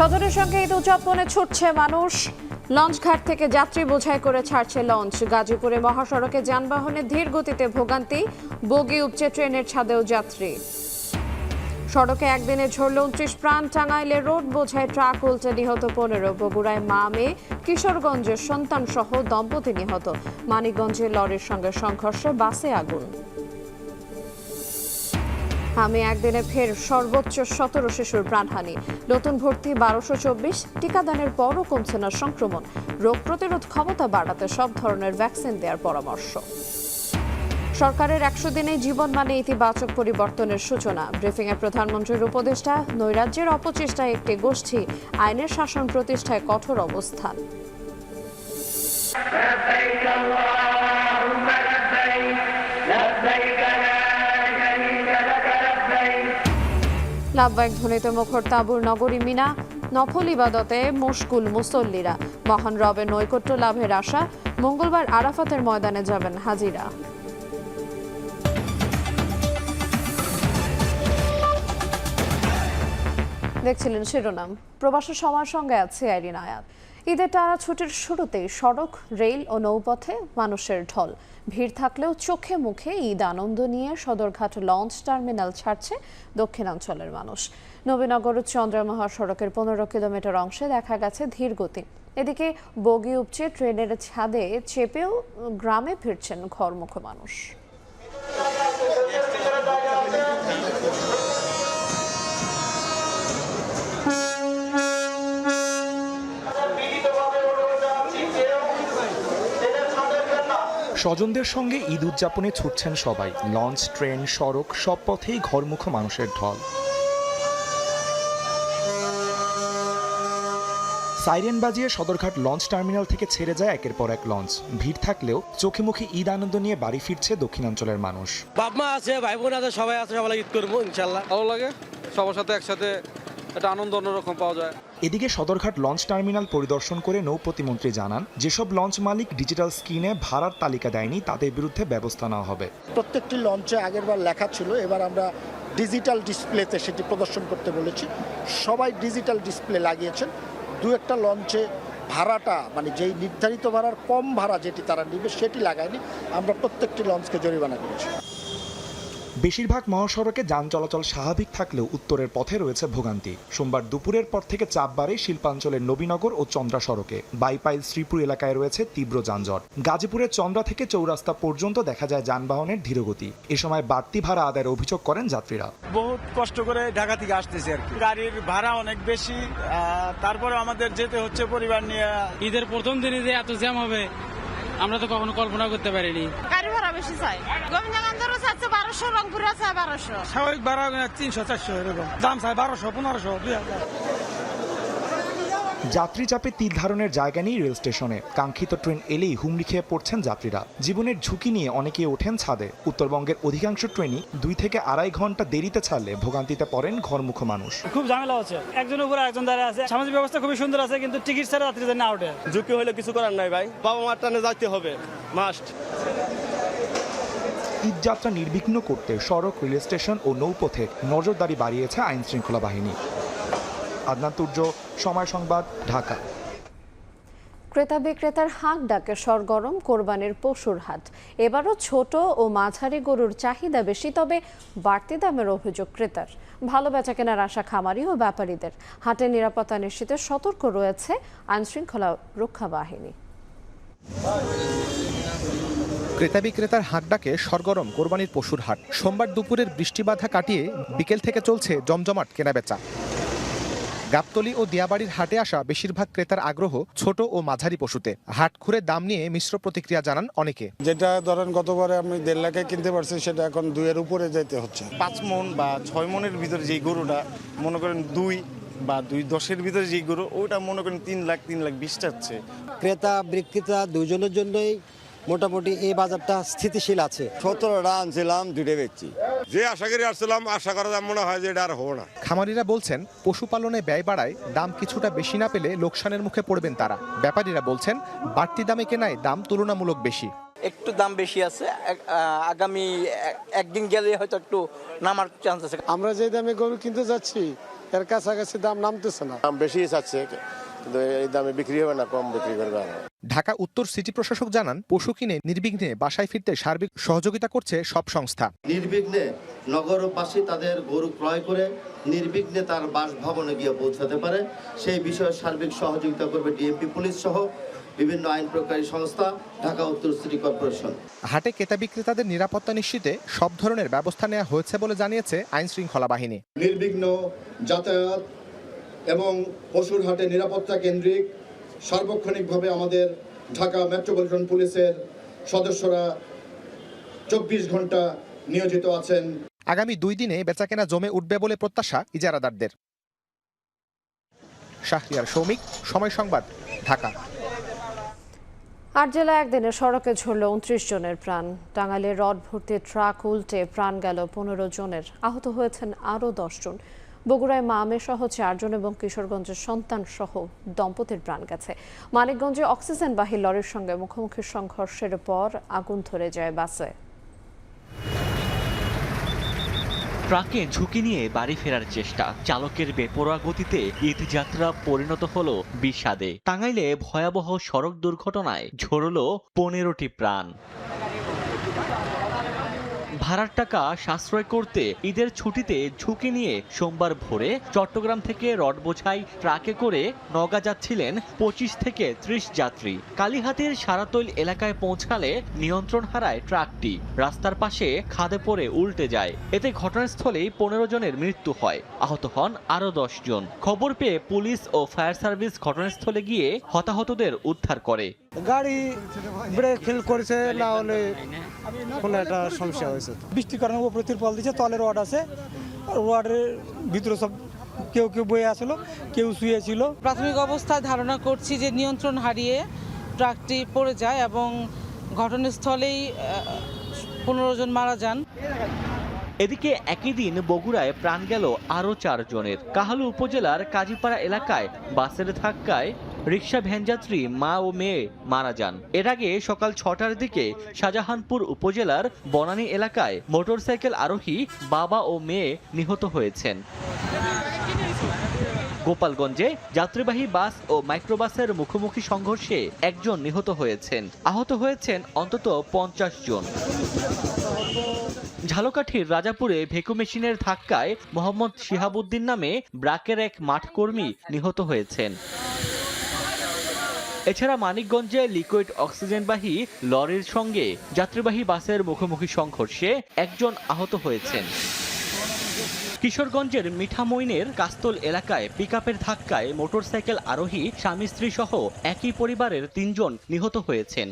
সদরের সঙ্গে ঈদ উদযাপনে ছুটছে মানুষ। লঞ্চঘাট থেকে যাত্রী বোঝাই করে ছাড়ছে লঞ্চ। গাজীপুরে মহাসড়কে যানবাহনের ধীর গতিতে ভোগান্তি, বগি উপচে ট্রেনের ছাদেও যাত্রী। সড়কে একদিনে ঝরল 29 প্রাণ। টাঙ্গাইলে রোড বোঝাই ট্রাক উল্টে নিহত 15। বগুড়ায় মা মেয়ে, কিশোরগঞ্জের সন্তান সহ দম্পতি নিহত। মানিকগঞ্জে লরির সঙ্গে সংঘর্ষে বাসে আগুন। আমি একদিনে ফের সর্বোচ্চ 17 শিশুর প্রাণহানি। নতুন ভর্তি 1224। টিকাদানের পরও কমছে না সংক্রমণ। রোগ প্রতিরোধ ক্ষমতা বাড়াতে সব ধরনের ভ্যাকসিন দেওয়ার পরামর্শ। সরকারের 100 দিনে জীবনমানে ইতিবাচক পরিবর্তনের সূচনা। ব্রিফিংয়ে প্রধানমন্ত্রীর উপদেষ্টা। নৈরাজ্যের অপচেষ্টায় একটি গোষ্ঠী, আইনের শাসন প্রতিষ্ঠায় কঠোর অবস্থান। লাভবাহিক ধ্বনিতে মুখর তাঁবুর নগরী মিনা। নফল ইবাদতে মশগুল মুসল্লিরা। মহান রবের নৈকট্য লাভের আশা। মঙ্গলবার আরাফাতের ময়দানে যাবেন হাজিরা। দেখছিলেন শিরোনাম। প্রবাসী সবার সঙ্গে আছে আইরিন আয়াত। ঈদের টানা ছুটির শুরুতেই সড়ক, রেল ও নৌপথে মানুষের ঢল। ভিড় থাকলেও চোখে মুখে ঈদ আনন্দ নিয়ে সদরঘাট লঞ্চ টার্মিনাল ছাড়ছে দক্ষিণাঞ্চলের মানুষ। নবীনগর চন্দ্রা মহাসড়কের 15 কিলোমিটার অংশে দেখা গেছে ধীর গতি। এদিকে বগি উপচে ট্রেনের ছাদে চেপেও গ্রামে ফিরছেন ঘরমুখো মানুষ। স্বজনদের সঙ্গে ঈদ উদযাপনে ছুটছেন সবাই। লঞ্চ, ট্রেন, সড়ক সব পথেই ঘরমুখো মানুষের ঢল। সাইরেন বাজিয়ে সদরঘাট লঞ্চ টার্মিনাল থেকে ছেড়ে যায় একের পর এক লঞ্চ। ভিড় থাকলেও চোখে মুখে ঈদ আনন্দ নিয়ে বাড়ি ফিরছে দক্ষিণাঞ্চলের মানুষ। বাপ মা আছে, ভাই বোন আছে, সবাই আছে, সবাই ঈদ করবো ইনশাল্লাহ। ভালো লাগে, সবার সাথে একসাথে একটা আনন্দ অন্যরকম পাওয়া যায়। এদিকে সদরঘাট লঞ্চ টার্মিনাল পরিদর্শন করে নৌ প্রতিমন্ত্রী জানান, যেসব লঞ্চ মালিক ডিজিটাল স্ক্রিনে ভাড়ার তালিকা দেয়নি তাদের বিরুদ্ধে ব্যবস্থা নেওয়া হবে। প্রত্যেকটি লঞ্চে আগেরবার লেখা ছিল, এবার আমরা ডিজিটাল ডিসপ্লেতে সেটি প্রদর্শন করতে বলেছি। সবাই ডিজিটাল ডিসপ্লে লাগিয়েছেন। দু একটা লঞ্চে ভাড়াটা মানে যেই নির্ধারিত ভাড়ার কম ভাড়া যেটি তারা নেবে সেটি লাগায়নি। আমরা প্রত্যেকটি লঞ্চকে জরিমানা করেছি। বেশিরভাগ মহাসড়কে যান চলাচল স্বাভাবিক থাকলেও উত্তরের পথে রয়েছে ভোগান্তি। সোমবার দুপুরের পর থেকে চাপ বাড়ে শিল্পাঞ্চলের নবীনগর ও চন্দ্রা সড়কে। বাইপাইল শ্রীপুর এলাকায় রয়েছে তীব্র যানজট। গাজীপুরের চন্দ্রা থেকে চৌরাস্তা পর্যন্ত দেখা যায় যানবাহনের ধীরগতি। এ সময় বাড়তি ভাড়া আদায়ের অভিযোগ করেন যাত্রীরা। বহুত কষ্ট করে ঢাকা থেকে আসতেছে আর কি। গাড়ির ভাড়া অনেক বেশি, তারপরে আমাদের যেতে হচ্ছে পরিবার নিয়ে। ঈদের প্রথম দিনে যে এত জ্যাম হবে আমরা তো কখনো কল্পনা করতে পারিনি। গাড়ি ভাড়া বেশি চাই, গোবিন্দগঞ্জেরও চাচ্ছে 1200, রংপুরও চায় 1200। স্বাভাবিক ভাড়া 300-400 এরকম দাম চাই, 1200-1500, 2000। যাত্রী চাপে তীর ধারণের জায়গা নেই রেল স্টেশনে। কাঙ্ক্ষিত ট্রেন এলেই হুমড়ি খেয়ে পড়ছেন যাত্রীরা। জীবনের ঝুঁকি নিয়ে অনেকে ওঠেন ছাদে। উত্তরবঙ্গের অধিকাংশ ট্রেনই 2 থেকে 2.5 ঘন্টা দেরিতে ছাড়লে ভোগান্তিতে পড়েন ঘরমুখো মানুষ। খুব ঝামেলা হচ্ছে, একজনের উপরে একজন দাঁড়িয়ে আছে। সামাজিক ব্যবস্থা খুবই সুন্দর আছে, কিন্তু টিকিট ছাড়া যাত্রীদের না ওঠে। ঝুঁকি হলে কিছু করার নাই ভাই, বাবা মার টানে যাইতে হবে, মাস্ট। ঈদ যাত্রা নির্বিঘ্ন করতে সড়ক, রেল স্টেশন ও নৌপথে নজরদারি বাড়িয়েছে আইন শৃঙ্খলা বাহিনী। আদনান তুর্য, সময় সংবাদ, ঢাকা। ক্রেতা বিক্রেতার হাঁক ডাকে সরগরম কোরবানির পশুর হাট। এবারও ছোট ও মাঝারি গরুর চাহিদা বেশি, তবে বাড়তি দামের অভিযোগ ক্রেতার। ভালো বেচা কেনার আশা খামারি ও ব্যাপারীদের। হাটের নিরাপত্তা নিশ্চিতে সতর্ক রয়েছে আইন শৃঙ্খলা রক্ষা বাহিনী। ক্রেতা বিক্রেতার হাঁক ডাকে সরগরম কোরবানির পশুর হাট। সোমবার দুপুরের বৃষ্টিবাধা কাটিয়ে বিকেল থেকে চলছে জমজমাট কেনাবেচা। গাবতলী ও দিয়াবাড়ির হাটে আসা বেশিরভাগ ক্রেতার আগ্রহ ছোট ও মাঝারি পশুতে। হাট ঘুরে দাম নিয়ে মিশ্র প্রতিক্রিয়া জানান অনেকে। যেটা ধরেন গতবারে আমি 1.5 লাখে কিনতে পারছি, সেটা এখন 2 এর উপরে যেতে হচ্ছে। 5 মণ বা 6 মণের ভিতরে যেই গরুটা মনে করেন 2 বা 2.10-এর ভিতরে যেই গরু, ওইটা মনে করেন 3 লাখ 3.20 যাচ্ছে। ক্রেতা বিক্রেতা দুজনের জন্যই মোটামুটি এই বাজারটা স্থিতিশীল আছে। 17টা আনছিলাম, 2টা বেচছি। যে আশা করি আসছিলাম, আশা করা মনে হয় যে এটা আর হবে না। খামারিরা বলছেন পশুপালনে ব্যয় বাড়ায় দাম কিছুটা বেশি না পেলে লোকসানের মুখে পড়বেন তারা। ব্যাপারীরা বলছেন বাড়তি দামে কেনায় দাম তুলনামূলক বেশি। একটু দাম বেশি আছে, আগামী একদিন গেলে হয়তো একটু নামার চান্স আছে। আমরা যে দামে গরু কিনতে যাচ্ছি এর কাছাকাছি দাম নামতেছে না। দাম বেশি চাচ্ছে, কিন্তু এই দামে বিক্রি হবে না, কম বিক্রি করবে। ঢাকা উত্তর সিটি প্রশাসক জানান, পশু কিনে নির্বিঘ্নে বাসায় ফিরতে সার্বিক সহযোগিতা করছে সব সংস্থা। নির্বিঘ্নে নগরবাসী তাদের গরু ক্রয় করে নির্বিঘ্নে তার বাসভবনে গিয়ে পৌঁছাতে পারে সেই বিষয়ে সার্বিক সহযোগিতা করবে ডিএমপি পুলিশ সহ বিভিন্ন আইন প্রয়োগকারী সংস্থা, ঢাকা উত্তর সিটি কর্পোরেশন। হাটে ক্রেতা বিক্রেতাদের নিরাপত্তা নিশ্চিতে সব ধরনের ব্যবস্থা নেওয়া হয়েছে বলে জানিয়েছে আইন শৃঙ্খলা বাহিনী। নির্বিঘ্ন যাতায়াত এবং পশুর হাটে নিরাপত্তা কেন্দ্রিক সার্বক্ষণিকভাবে আমাদের ঢাকা মেট্রোপলিটন পুলিশের সদস্যরা 24 ঘন্টা নিয়োজিত আছেন। আগামী 2 দিনে বেচাকেনা জমে উঠবে বলে প্রত্যাশা ইজারাদারদের। শাহরিয়ার সৌমিক, সময় সংবাদ, ঢাকা। 8 জেলা একদিনে সড়কে ঝরল 29 জনের প্রাণ। টাঙ্গাইলে রড ভর্তি ট্রাক উল্টে প্রাণ গেল 15 জনের, আহত হয়েছেন আরও 10 জন। বগুড়ায় মা মেয়ে সহ 4 জন এবং কিশোরগঞ্জের সন্তান সহ দম্পতির প্রাণ গেছে। মানিকগঞ্জে অক্সিজেনবাহী লরির সঙ্গে মুখোমুখি সংঘর্ষের পর আগুন ধরে যায় বাসে। ট্রাকে ঝুঁকি নিয়ে বাড়ি ফেরার চেষ্টা, চালকের বেপরোয়া গতিতে ঈদযাত্রা পরিণত হলো বিষাদে। টাঙ্গাইলে ভয়াবহ সড়ক দুর্ঘটনায় ঝরল 15টি প্রাণ। ভাড়ার টাকা সাশ্রয় করতে ঈদের ছুটিতে ঝুঁকি নিয়ে সোমবার ভোরে চট্টগ্রাম থেকে রড বোঝাই ট্রাকে করে নওগাঁ যাচ্ছিলেন 25 থেকে 30 যাত্রী। কালীহাতির সারাতৈল এলাকায় পৌঁছালে নিয়ন্ত্রণ হারায় ট্রাকটি, রাস্তার পাশে খাদে পড়ে উল্টে যায়। এতে ঘটনাস্থলেই 15 জনের মৃত্যু হয়, আহত হন আরও 10 জন। খবর পেয়ে পুলিশ ও ফায়ার সার্ভিস ঘটনাস্থলে গিয়ে হতাহতদের উদ্ধার করে। গাড়ি ব্রেক ফেল করেছে, না হলে কোনো একটা সমস্যা হয়েছে। বৃষ্টির কারণে উপরে তিরপল দিয়েছে, তলে রড আছে, রডের ভিতরে সব কেউ কেউ বয়ে আসলো, কেউ শুয়েছিল। প্রাথমিক অবস্থায় ধারণা করছি যে নিয়ন্ত্রণ হারিয়ে ট্রাকটি পড়ে যায় এবং ঘটনাস্থলেই 15 জন মারা যান। এদিকে একই দিন বগুড়ায় প্রাণ গেল আরও 4 জনের। কাহালু উপজেলার কাজীপাড়া এলাকায় বাসের ধাক্কায় রিকশা ভ্যানযাত্রী মা ও মেয়ে মারা যান। এর আগে সকাল 6টার দিকে শাহজাহানপুর উপজেলার বনানী এলাকায় মোটরসাইকেল আরোহী বাবা ও মেয়ে নিহত হয়েছেন। গোপালগঞ্জে যাত্রীবাহী বাস ও মাইক্রোবাসের মুখোমুখি সংঘর্ষে 1 জন নিহত হয়েছেন, আহত হয়েছেন অন্তত 50 জন। ঝালকাঠির রাজাপুরে ভেকু মেশিনের ধাক্কায় মোহাম্মদ শিহাবুদ্দিন নামে ব্রাকের এক মাঠ কর্মী নিহত হয়েছেন। এছাড়া মানিকগঞ্জে লিকুইড অক্সিজেনবাহী লরির সঙ্গে যাত্রীবাহী বাসের মুখোমুখি সংঘর্ষে 1 জন আহত হয়েছেন। কিশোরগঞ্জের মিঠামইনের কাস্তল এলাকায় পিকআপের ধাক্কায় মোটরসাইকেল আরোহী স্বামী স্ত্রী সহ একই পরিবারের 3 জন নিহত হয়েছেন।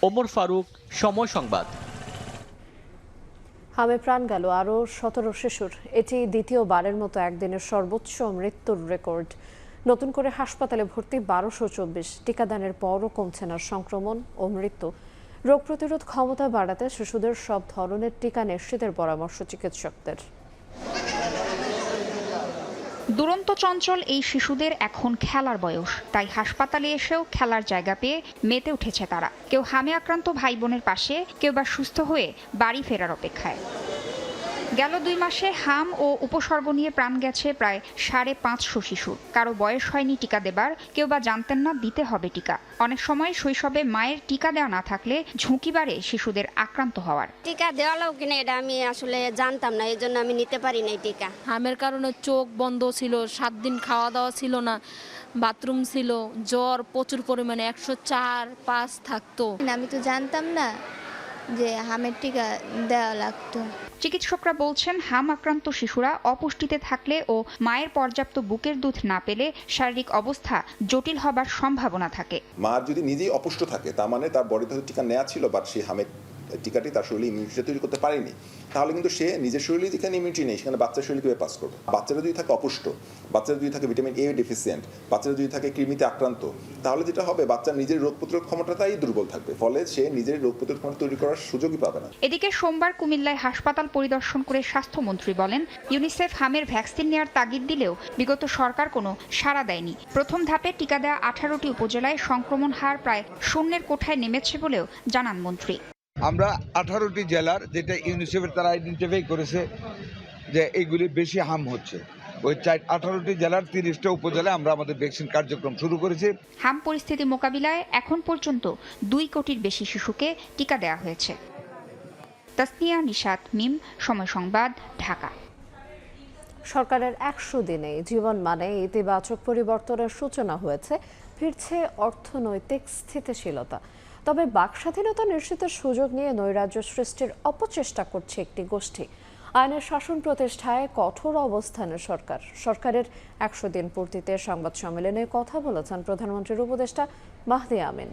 ওমর ফারুক, সময় সংবাদ। হামে প্রাণ গেল আরও 17 শিশুর। এটি দ্বিতীয়বারের মতো একদিনের সর্বোচ্চ মৃত্যুর রেকর্ড। নতুন করে হাসপাতালে ভর্তি 1224। টিকাদানের পরও কমছে না সংক্রমণ ও মৃত্যু। রোগ প্রতিরোধ ক্ষমতা বাড়াতে শিশুদের সব ধরনের টিকা নিশ্চিতের পরামর্শ চিকিৎসকদের। দুরন্ত চঞ্চল এই শিশুদের এখন খেলার বয়স, তাই হাসপাতালে এসেও খেলার জায়গা পেয়ে মেতে উঠেছে তারা। কেউ হামে আক্রান্ত ভাই বোনের পাশে, কেউ বা সুস্থ হয়ে বাড়ি ফেরার অপেক্ষায়। গেল 2 মাসে হাম ও উপসর্গ নিয়ে প্রাণ গেছে প্রায় 550 শিশুর। কারো বয়স হয়নি টিকা দেবার, কেউ বা জানতেন না দিতে হবে টিকা। অনেক সময় শৈশবে মায়ের টিকা দেওয়া না থাকলে ঝুঁকি বাড়ে শিশুদের আক্রান্ত হওয়ার। টিকা দেওয়ালাও কিনা এটা আমি আসলে জানতাম না, এই জন্য আমি নিতে পারি না টিকা। হামের কারণে চোখ বন্ধ ছিল, 7 দিন খাওয়া দাওয়া ছিল না, বাথরুম ছিল, জ্বর প্রচুর পরিমাণে 104-5 থাকতো। আমি তো জানতাম না যে হামের টিকা দেওয়া লাগতো। চিকিৎসকরা বলছেন, হাম আক্রান্ত শিশুরা অপুষ্টিতে থাকলে ও মায়ের পর্যাপ্ত বুকের দুধ না পেলে শারীরিক অবস্থা জটিল হবার সম্ভাবনা থাকে। মা যদি নিজেই অপুষ্ট থাকে, তার মানে তার বডিতে টিকা নেওয়া ছিল, বাট সে হামে টিকাটি তার শরীরে ইমিউনিটি তৈরি করতে পারেনি, তাহলে কিন্তু সে নিজের শরীরে যেখানে ইমিউনিটি নেই সেখানে বাচ্চার শরীরে কীভাবে পাস করবে। বাচ্চারা যদি থাকে অপুষ্ট, বাচ্চারা যদি থাকে ভিটামিন এ ডেফিসিয়েন্ট, বাচ্চারা যদি থাকে কৃমিতে আক্রান্ত, তাহলে যেটা হবে বাচ্চার নিজের রোগ প্রতিরোধ ক্ষমতাটাই দুর্বল থাকবে, ফলে সে নিজের রোগ প্রতিরোধ ক্ষমতা তৈরি করার সুযোগই পাবে না। এদিকে সোমবার কুমিল্লায় হাসপাতাল পরিদর্শন করে স্বাস্থ্যমন্ত্রী বলেন, ইউনিসেফ হামের ভ্যাকসিন নেওয়ার তাগিদ দিলেও বিগত সরকার কোনো সাড়া দেয়নি। প্রথম ধাপে টিকা দেওয়া 18টি উপজেলায় সংক্রমণ হার প্রায় শূন্যের কোঠায় নেমেছে বলেও জানান মন্ত্রী। আমরা 18টি জেলার, যেটা ইউনিসেফের তারা আইডেন্টিফাই করেছে যে এইগুলি বেশি হাম হচ্ছে, ওই 18টি জেলার 30টা উপজেলায় আমরা আমাদের ভ্যাকসিন কার্যক্রম শুরু করেছি। হাম পরিস্থিতি মোকাবিলায় এখন পর্যন্ত 2 কোটির বেশি শিশুকে টিকা দেওয়া হয়েছে। তাসনিয়া নিশাত মিম, সময় সংবাদ, ঢাকা। সরকারের 100 দিনে জীবন মানে ইতিবাচক পরিবর্তনের সূচনা হয়েছে, ফিরছে অর্থনৈতিক স্থিতিশীলতা। তবে বাকস্বাধীনতা নিশ্চিতের সুযোগ নিয়ে নৈরাজ্য সৃষ্টির অপচেষ্টা করছে একটি গোষ্ঠী। আইনের শাসন প্রতিষ্ঠায় কঠোর অবস্থানে সরকারের 100 দিন পূর্তিতে সংবাদ সম্মেলনে কথা বলেছেন প্রধানমন্ত্রীর উপদেষ্টা মাহদি আমিন।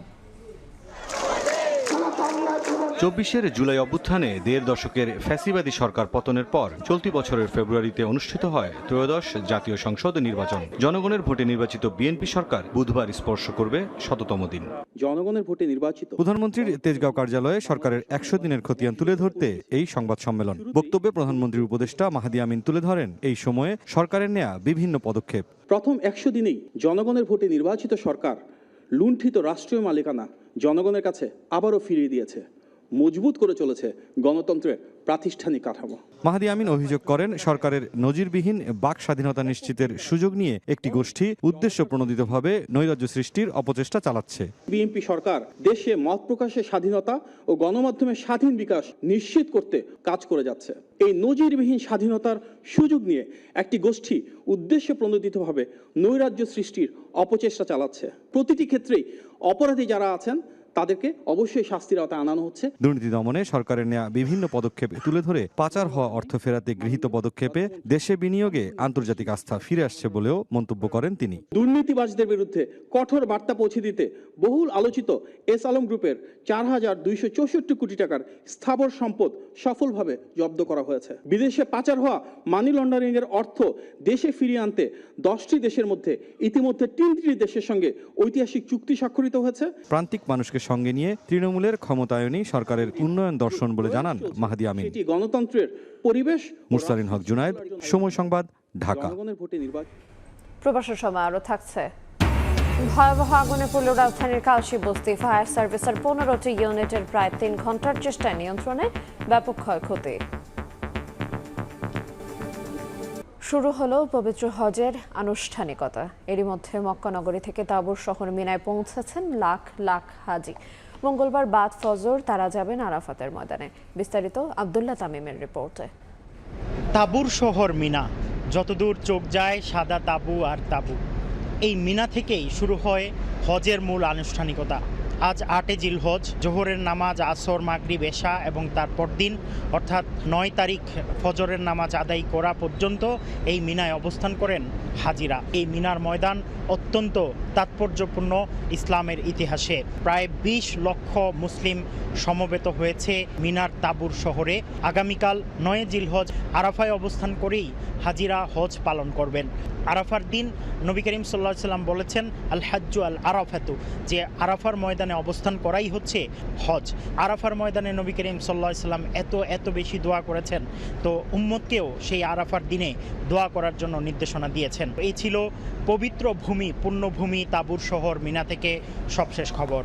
24 জুলাই অভ্যুত্থানে 1.5 দশকের ফ্যাসিবাদী সরকার পতনের পর চলতি বছরের ফেব্রুয়ারিতে অনুষ্ঠিত হয় ত্রয়োদশ জাতীয় সংসদ নির্বাচন। জনগণের ভোটে নির্বাচিত বিএনপি সরকার বুধবার স্পর্শ করবে 100তম দিন। জনগণের ভোটে নির্বাচিত প্রধানমন্ত্রীর তেজগাঁও কার্যালয়ে সরকারের 100 দিনের খতিয়ান তুলে ধরতে এই সংবাদ সম্মেলন। বক্তব্যে প্রধানমন্ত্রীর উপদেষ্টা মাহদি আমিন তুলে ধরেন এই সময়ে সরকারের নেয়া বিভিন্ন পদক্ষেপ। প্রথম 100 দিনেই জনগণের ভোটে নির্বাচিত সরকার লুণ্ঠিত রাষ্ট্রীয় মালিকানা জনগণের কাছে আবারও ফিরিয়ে দিয়েছে, মজবুত করে চলেছে গণতন্ত্রের প্রাতিষ্ঠানিক কাঠামো। মাহদি আমিন অভিযোগ করেন, সরকারের নজিরবিহীন বাক স্বাধীনতা নিশ্চিতের সুযোগ নিয়ে একটি গোষ্ঠী উদ্দেশ্য প্রণোদিতভাবে নৈরাজ্য সৃষ্টির অপচেষ্টা চালাচ্ছে। বিএনপি সরকার দেশে মত প্রকাশের স্বাধীনতা ও গণমাধ্যমের স্বাধীন বিকাশ নিশ্চিত করতে কাজ করে যাচ্ছে। এই নজিরবিহীন স্বাধীনতার সুযোগ নিয়ে একটি গোষ্ঠী উদ্দেশ্য প্রণোদিতভাবে নৈরাজ্য সৃষ্টির অপচেষ্টা চালাচ্ছে। প্রতিটি ক্ষেত্রেই অপরাধী যারা আছেন তাদেরকে অবশ্যই শাস্তির আওতায় আনানো হচ্ছে। দুর্নীতি দমনে সরকারের নেওয়া বিভিন্ন পদক্ষেপ তুলে ধরে পাচার হওয়া অর্থ ফেরাতে গৃহীত পদক্ষেপে দেশে বিনিয়োগে আন্তর্জাতিক আস্থা ফিরে আসছে বলেও মন্তব্য করেন তিনি। দুর্নীতিবাজদের বিরুদ্ধে কঠোর বার্তা পৌঁছে দিতে বহুল আলোচিত এস আলম গ্রুপের 4,264 কোটি টাকার স্থাবর সম্পদ সফলভাবে জব্দ করা হয়েছে। বিদেশে পাচার হওয়া মানি লন্ডারিং এর অর্থ দেশে ফিরিয়ে আনতে 10টি দেশের মধ্যে ইতিমধ্যে 3টি দেশের সঙ্গে ঐতিহাসিক চুক্তি স্বাক্ষরিত হয়েছে। প্রান্তিক মানুষকে সঙ্গে নিয়ে তৃণমূলের ক্ষমতায়নই সরকারের উন্নয়ন দর্শন বলে জানান মাহদি আমিন। গণতন্ত্রের পরিবেশ। মুরসালিন হক জুনায়েদ, সময় সংবাদ, ঢাকা। প্রবাসের সময় আরো থাকছে। ভয়াবহ আগুনে পুরো রাজধানীর কালশী বস্তি। ফায়ার সার্ভিসের 15টি ইউনিটের প্রায় 3 ঘন্টার চেষ্টায় নিয়ন্ত্রণে ব্যাপক ক্ষয়ক্ষতি। শুরু হলো পবিত্র হজের আনুষ্ঠানিকতা। এরই মধ্যে মক্কা নগরী থেকে তাবুর শহর মিনায় পৌঁছেছেন লাখ লাখ হাজি। মঙ্গলবার বাদ ফজর তারা যাবেন আরাফাতের ময়দানে। বিস্তারিত আব্দুল্লাহ তামিমের রিপোর্টে। তাবুর শহর মিনা, যতদূর চোখ যায় সাদা তাবু আর তাবু। এই মিনা থেকেই শুরু হয় হজের মূল আনুষ্ঠানিকতা। আজ 8 জিলহজ, জোহরের নামাজ, আসর, মাগরিব, এশা এবং তারপর দিন অর্থাৎ 9 তারিখ ফজরের নামাজ আদায় করা পর্যন্ত এই মিনায় অবস্থান করেন হাজিরা। এই মিনার ময়দান অত্যন্ত তাৎপর্যপূর্ণ ইসলামের ইতিহাসে। প্রায় 20 লক্ষ মুসলিম সমবেত হয়েছে মিনার তাবুর শহরে। আগামীকাল 9 জিলহজ আরাফায় অবস্থান করেই হাজিরা হজ পালন করবেন। আরাফার দিন নবী করিম সাল্লাল্লাহু আলাইহি ওয়াসাল্লাম বলেছেন, আল হাজ্জু আল আরাফাতু, যে আরাফার ময়দানে অবস্থান করাই হচ্ছে হজ। আরাফার ময়দানে নবী করিম সাল্লাল্লাহু আলাইহি ওয়াসাল্লাম এত বেশি দোয়া করেছেন, তো উম্মতকেও সেই আরাফার দিনে দোয়া করার জন্য নির্দেশনা দিয়েছেন। এই ছিল পবিত্র ভূমি, পুণ্যভূমি তাবুর শহর মিনা থেকে সবশেষ খবর।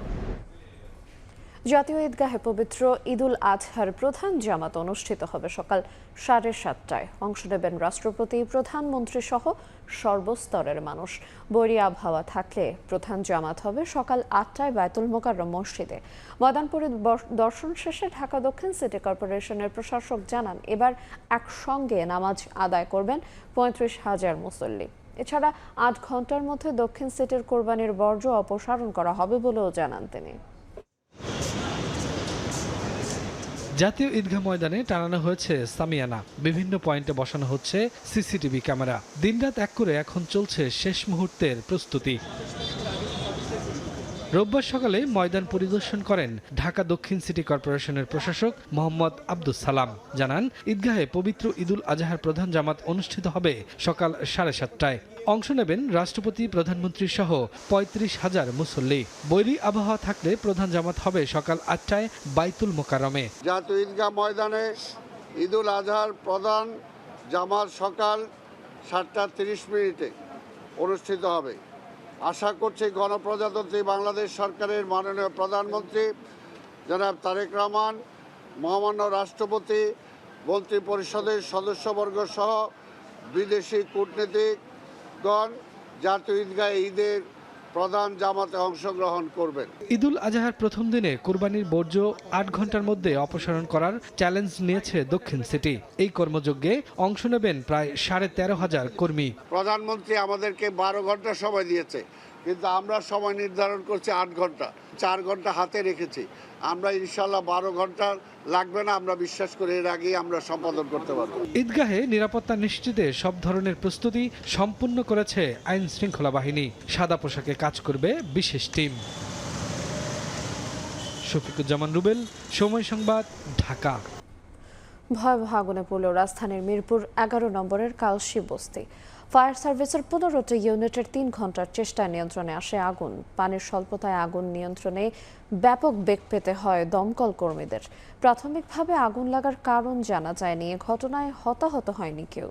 জাতীয় ঈদগাহে পবিত্র ঈদুল আজহার প্রধান জামাত অনুষ্ঠিত হবে সকাল 7:30টায়। অংশ নেবেন রাষ্ট্রপতি, প্রধানমন্ত্রী সহ সর্বস্তরের মানুষ। বৈরী আবহাওয়া থাকলে প্রধান জামাত হবে সকাল 8টায় বায়তুল মোকাররম মসজিদে। ময়দান পরিদর্শন শেষে ঢাকা দক্ষিণ সিটি কর্পোরেশনের প্রশাসক জানান, এবার একসঙ্গে নামাজ আদায় করবেন 35,000 মুসল্লি। এছাড়া 8 ঘন্টার মধ্যে দক্ষিণ সিটির কোরবানির বর্জ্য অপসারণ করা হবে বলেও জানান তিনি। জাতীয় ঈদগাহ ময়দানে টানানো হয়েছে সামিয়ানা, বিভিন্ন পয়েন্টে বসানো হচ্ছে সিসিটিভি ক্যামেরা। দিনরাত এক করে এখন চলছে শেষ মুহূর্তের প্রস্তুতি। রোববার সকালে ময়দান পরিদর্শন করেন ঢাকা দক্ষিণ সিটি কর্পোরেশনের প্রশাসক মোহাম্মদ আব্দুস সালাম। জানান, ঈদগাহে পবিত্র ঈদুল আজহার প্রধান জামাত অনুষ্ঠিত হবে সকাল 7:30টায়। অংশ নেবেন রাষ্ট্রপতি, প্রধানমন্ত্রী সহ 35,000 মুসল্লি। বৈরী আবহাওয়া থাকলে প্রধান জামাত হবে সকাল 8টায় বাইতুল মোকাররমে। জাতীয় ঈদগাহ ময়দানে ঈদুল আজহার প্রধান জামাত সকাল 7:30 অনুষ্ঠিত হবে। আশা করছি গণপ্রজাতন্ত্রী বাংলাদেশ সরকারের মাননীয় প্রধানমন্ত্রী জনাব তারেক রহমান, মহামান্য রাষ্ট্রপতি, মন্ত্রী পরিষদের সদস্যবর্গ সহ বিদেশি কূটনীতিকগণ জাতীয় ঈদগাহে ঈদের প্রধান জামাতে অংশগ্রহণ করবেন। ঈদুল আজহার প্রথম দিনে কুরবানির বর্জ্য 8 ঘন্টার মধ্যে অপসারণ করার চ্যালেঞ্জ নিয়েছে দক্ষিণ সিটি। এই কর্মযজ্ঞে অংশ নেবেন প্রায় 13,500 কর্মী। প্রধানমন্ত্রী আমাদেরকে 12 ঘন্টা সময় দিয়েছে, কিন্তু আমরা সময় নির্ধারণ করছি 8 ঘন্টা, 4 ঘন্টা হাতে রেখেছি। আমরা ইনশাল্লাহ 12 ঘন্টা লাগবে না, আমরা বিশ্বাস করি এর আগেই আমরা সম্পাদন করতে পারব। ঈদগাহে নিরাপত্তা নিশ্চিতে সব ধরনের প্রস্তুতি সম্পূর্ণ করেছে আইন শৃঙ্খলা বাহিনী। সাদা পোশাকে কাজ করবে বিশেষ টিম। শফিকুজ্জামান রুবেল, সময় সংবাদ, ঢাকা। ভয়াবহ আগুনে পড়ল রাজধানীর মিরপুর 11 নম্বরের কালশি বস্তি। ফায়ার সার্ভিসের 15টি ইউনিটের 3 ঘন্টার চেষ্টায় নিয়ন্ত্রণে আসে আগুন। পানির স্বল্পতায় আগুন নিয়ন্ত্রণে ব্যাপক বেগ পেতে হয় দমকল কর্মীদের। প্রাথমিকভাবে আগুন লাগার কারণ জানা যায়নি। ঘটনায় হতাহত হয়নি কেউ।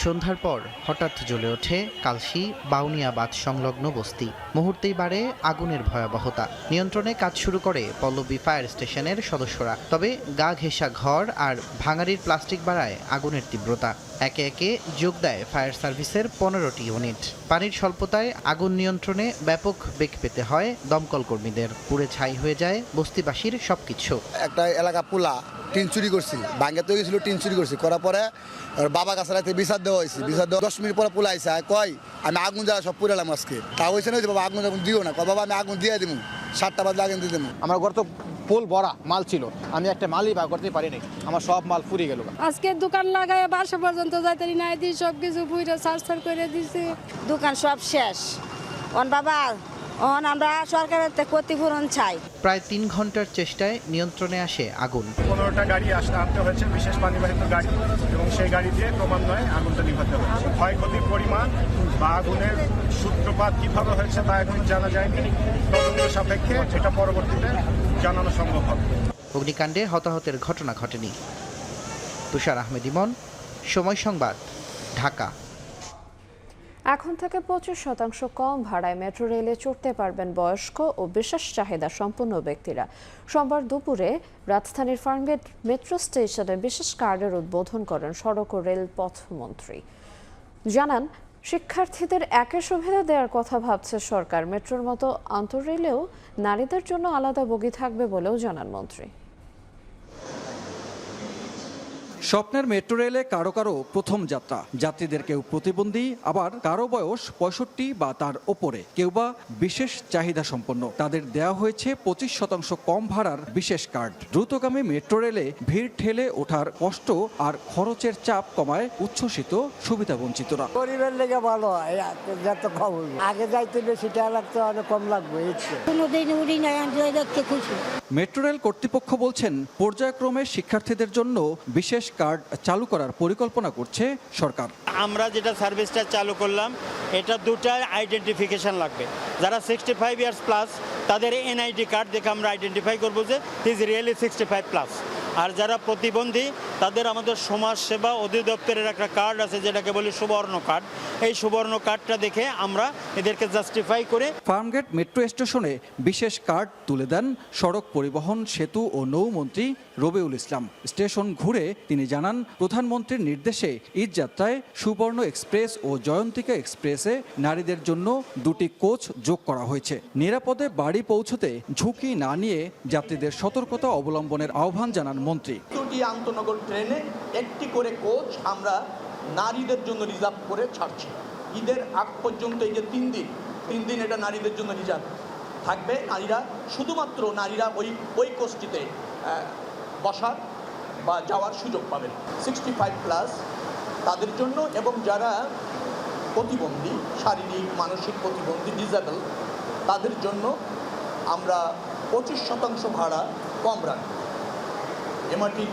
সন্ধ্যার পর হঠাৎ জ্বলে ওঠে কালশি বাউনিয়াবাদ সংলগ্ন বস্তি। মুহূর্তেই বাড়ে আগুনের ভয়াবহতা। নিয়ন্ত্রণে কাজ শুরু করে পল্লবী ফায়ার স্টেশনের সদস্যরা। তবে গা ঘেঁষা ঘর আর ভাঙাড়ির প্লাস্টিক বাড়ায় আগুনের তীব্রতা। একে একে যোগ দেয় ফায়ার সার্ভিসের 15টি ইউনিট। পানির স্বল্পতায় আগুন নিয়ন্ত্রণে ব্যাপক বেগ পেতে হয় দমকল কর্মীদের। পুড়ে ছাই হয়ে যায় বস্তিবাসীর সবকিছু। একটা এলাকা পোলা টিন চুরি করছি, ভাঙ্গে তো গেছিল, টিন চুরি করছি, করার পরে বাবা কাছে রাতে বিচার দেওয়া হয়েছে। বিচার দেওয়া 10 মিনিট পরে পোলা আইসা কয় আমি আগুন জ্বালা সব পুরালাম আজকে। তা হয়েছে না, বাবা আগুন যখন দিও না, বাবা আমি আগুন দিয়ে দিব, 7টা বাজে আগুন দিয়ে দেবো। আমার ঘর তো পোল ভরা মাল ছিল, আমি একটা মালই বার করতে পারিনি, আমার সব মাল ফুরিয়ে গেল। আজকে দোকান লাগায় বাসা পর্যন্ত যাইতে নাই দিই, সব কিছু পুরো সার করে দিছে। দোকান সব শেষ। বাবা আমরা সরকারের ক্ষতিপূরণ চাই। প্রায় 3 ঘন্টার চেষ্টায় নিয়ন্ত্রণে আসে আগুন। 15টা গাড়ি আনতে হয়েছে, বিশেষ পানিবাহিত গাড়ি, এবং সেই গাড়ি দিয়ে ক্রমান্বয়ে আগুনটা নিভাতে হয়েছে। ক্ষয়ক্ষতির পরিমাণ বা আগুনের সূত্রপাত কিভাবে হয়েছে তা এখন জানা যায়নি। তদন্ত সাপেক্ষে এটা পরবর্তীতে জানানো সম্ভব হবে। অগ্নিকাণ্ডে হতাহতের ঘটনা ঘটেনি। তুষার আহমেদ ইমন, সময় সংবাদ, ঢাকা। এখন থেকে 25% কম ভাড়ায় মেট্রো রেলে চড়তে পারবেন বয়স্ক ও বিশেষ চাহিদা সম্পন্ন ব্যক্তিরা। সোমবার দুপুরে রাজধানীর ফার্মগেট মেট্রো স্টেশনে বিশেষ কার্ডের উদ্বোধন করেন সড়ক ও রেলপথ মন্ত্রী। জানান, শিক্ষার্থীদের একই সুবিধা দেওয়ার কথা ভাবছে সরকার। মেট্রোর মতো আন্তঃরেলেও নারীদের জন্য আলাদা বগি থাকবে বলেও জানান মন্ত্রী। স্বপ্নের মেট্রো রেলে কারো কারো প্রথম যাত্রা। যাত্রীদের কেউ প্রতিবন্ধী, আবার কারো বয়স 65 বা তার ওপরে, কেউ বা বিশেষ চাহিদা সম্পন্ন। তাদের দেওয়া হয়েছে 25% কম ভাড়ার বিশেষ কার্ড। দ্রুতগামী মেট্রো রেলে ভিড় ঠেলে ওঠার কষ্ট আর খরচের চাপ কমায় উচ্ছ্বসিত সুবিধাবঞ্চিতরা। গরিবের লেগে ভালো হয়, আগে যাইতে বেশি টাকা লাগতো, অনেক কম লাগবে। মেট্রো রেল কর্তৃপক্ষ বলছেন, পর্যায়ক্রমে শিক্ষার্থীদের জন্য বিশেষ কার্ড চালু করার পরিকল্পনা করছে সরকার। আমরা যেটা সার্ভিসটা চালু করলাম, এটা দুটার আইডেন্টিফিকেশন লাগবে। যারা 65 ইয়ার্স প্লাস তাদের এনআইডি কার্ড দেখে আমরা আইডেন্টিফাই করবো যে হি ইজ রিয়েলি 65 প্লাস। আর যারা প্রতিবন্ধী তাদের আমাদের সমাজ সেবা অধিদপ্তরের একটা কার্ড আছে, যেটাকে বলি সুবর্ণ কার্ড। এই সুবর্ণ কার্ডটা দেখে আমরা এদেরকে জাস্টিফাই করে ফার্মগেট মেট্রো স্টেশনে বিশেষ কার্ড তুলে দেন সড়ক পরিবহন, সেতু ও নৌমন্ত্রী রবিউল ইসলাম। স্টেশন ঘুরে তিনি জানান, প্রধানমন্ত্রীর নির্দেশে ঈদযাত্রায় সুবর্ণ এক্সপ্রেস ও জয়ন্তিকা এক্সপ্রেসে নারীদের জন্য 2টি কোচ যোগ করা হয়েছে। নিরাপদে বাড়ি পৌঁছতে ঝুঁকি না নিয়ে যাত্রীদের সতর্কতা অবলম্বনের আহ্বান জানান মন্ত্রী। দুটি আন্তনগর ট্রেনে একটি করে কোচ আমরা নারীদের জন্য রিজার্ভ করে ছাড়ছি। ঈদের আগ পর্যন্ত এই যে 3 দিন এটা নারীদের জন্য রিজার্ভ থাকবে। নারীরা শুধুমাত্র নারীরা ওই কোচটিতে বসার বা যাওয়ার সুযোগ পাবেন। 65 প্লাস তাদের জন্য, এবং যারা প্রতিবন্ধী, শারীরিক মানসিক প্রতিবন্ধী, ডিসেবল, তাদের জন্য আমরা 25% ভাড়া কম রাখি। এমআরটি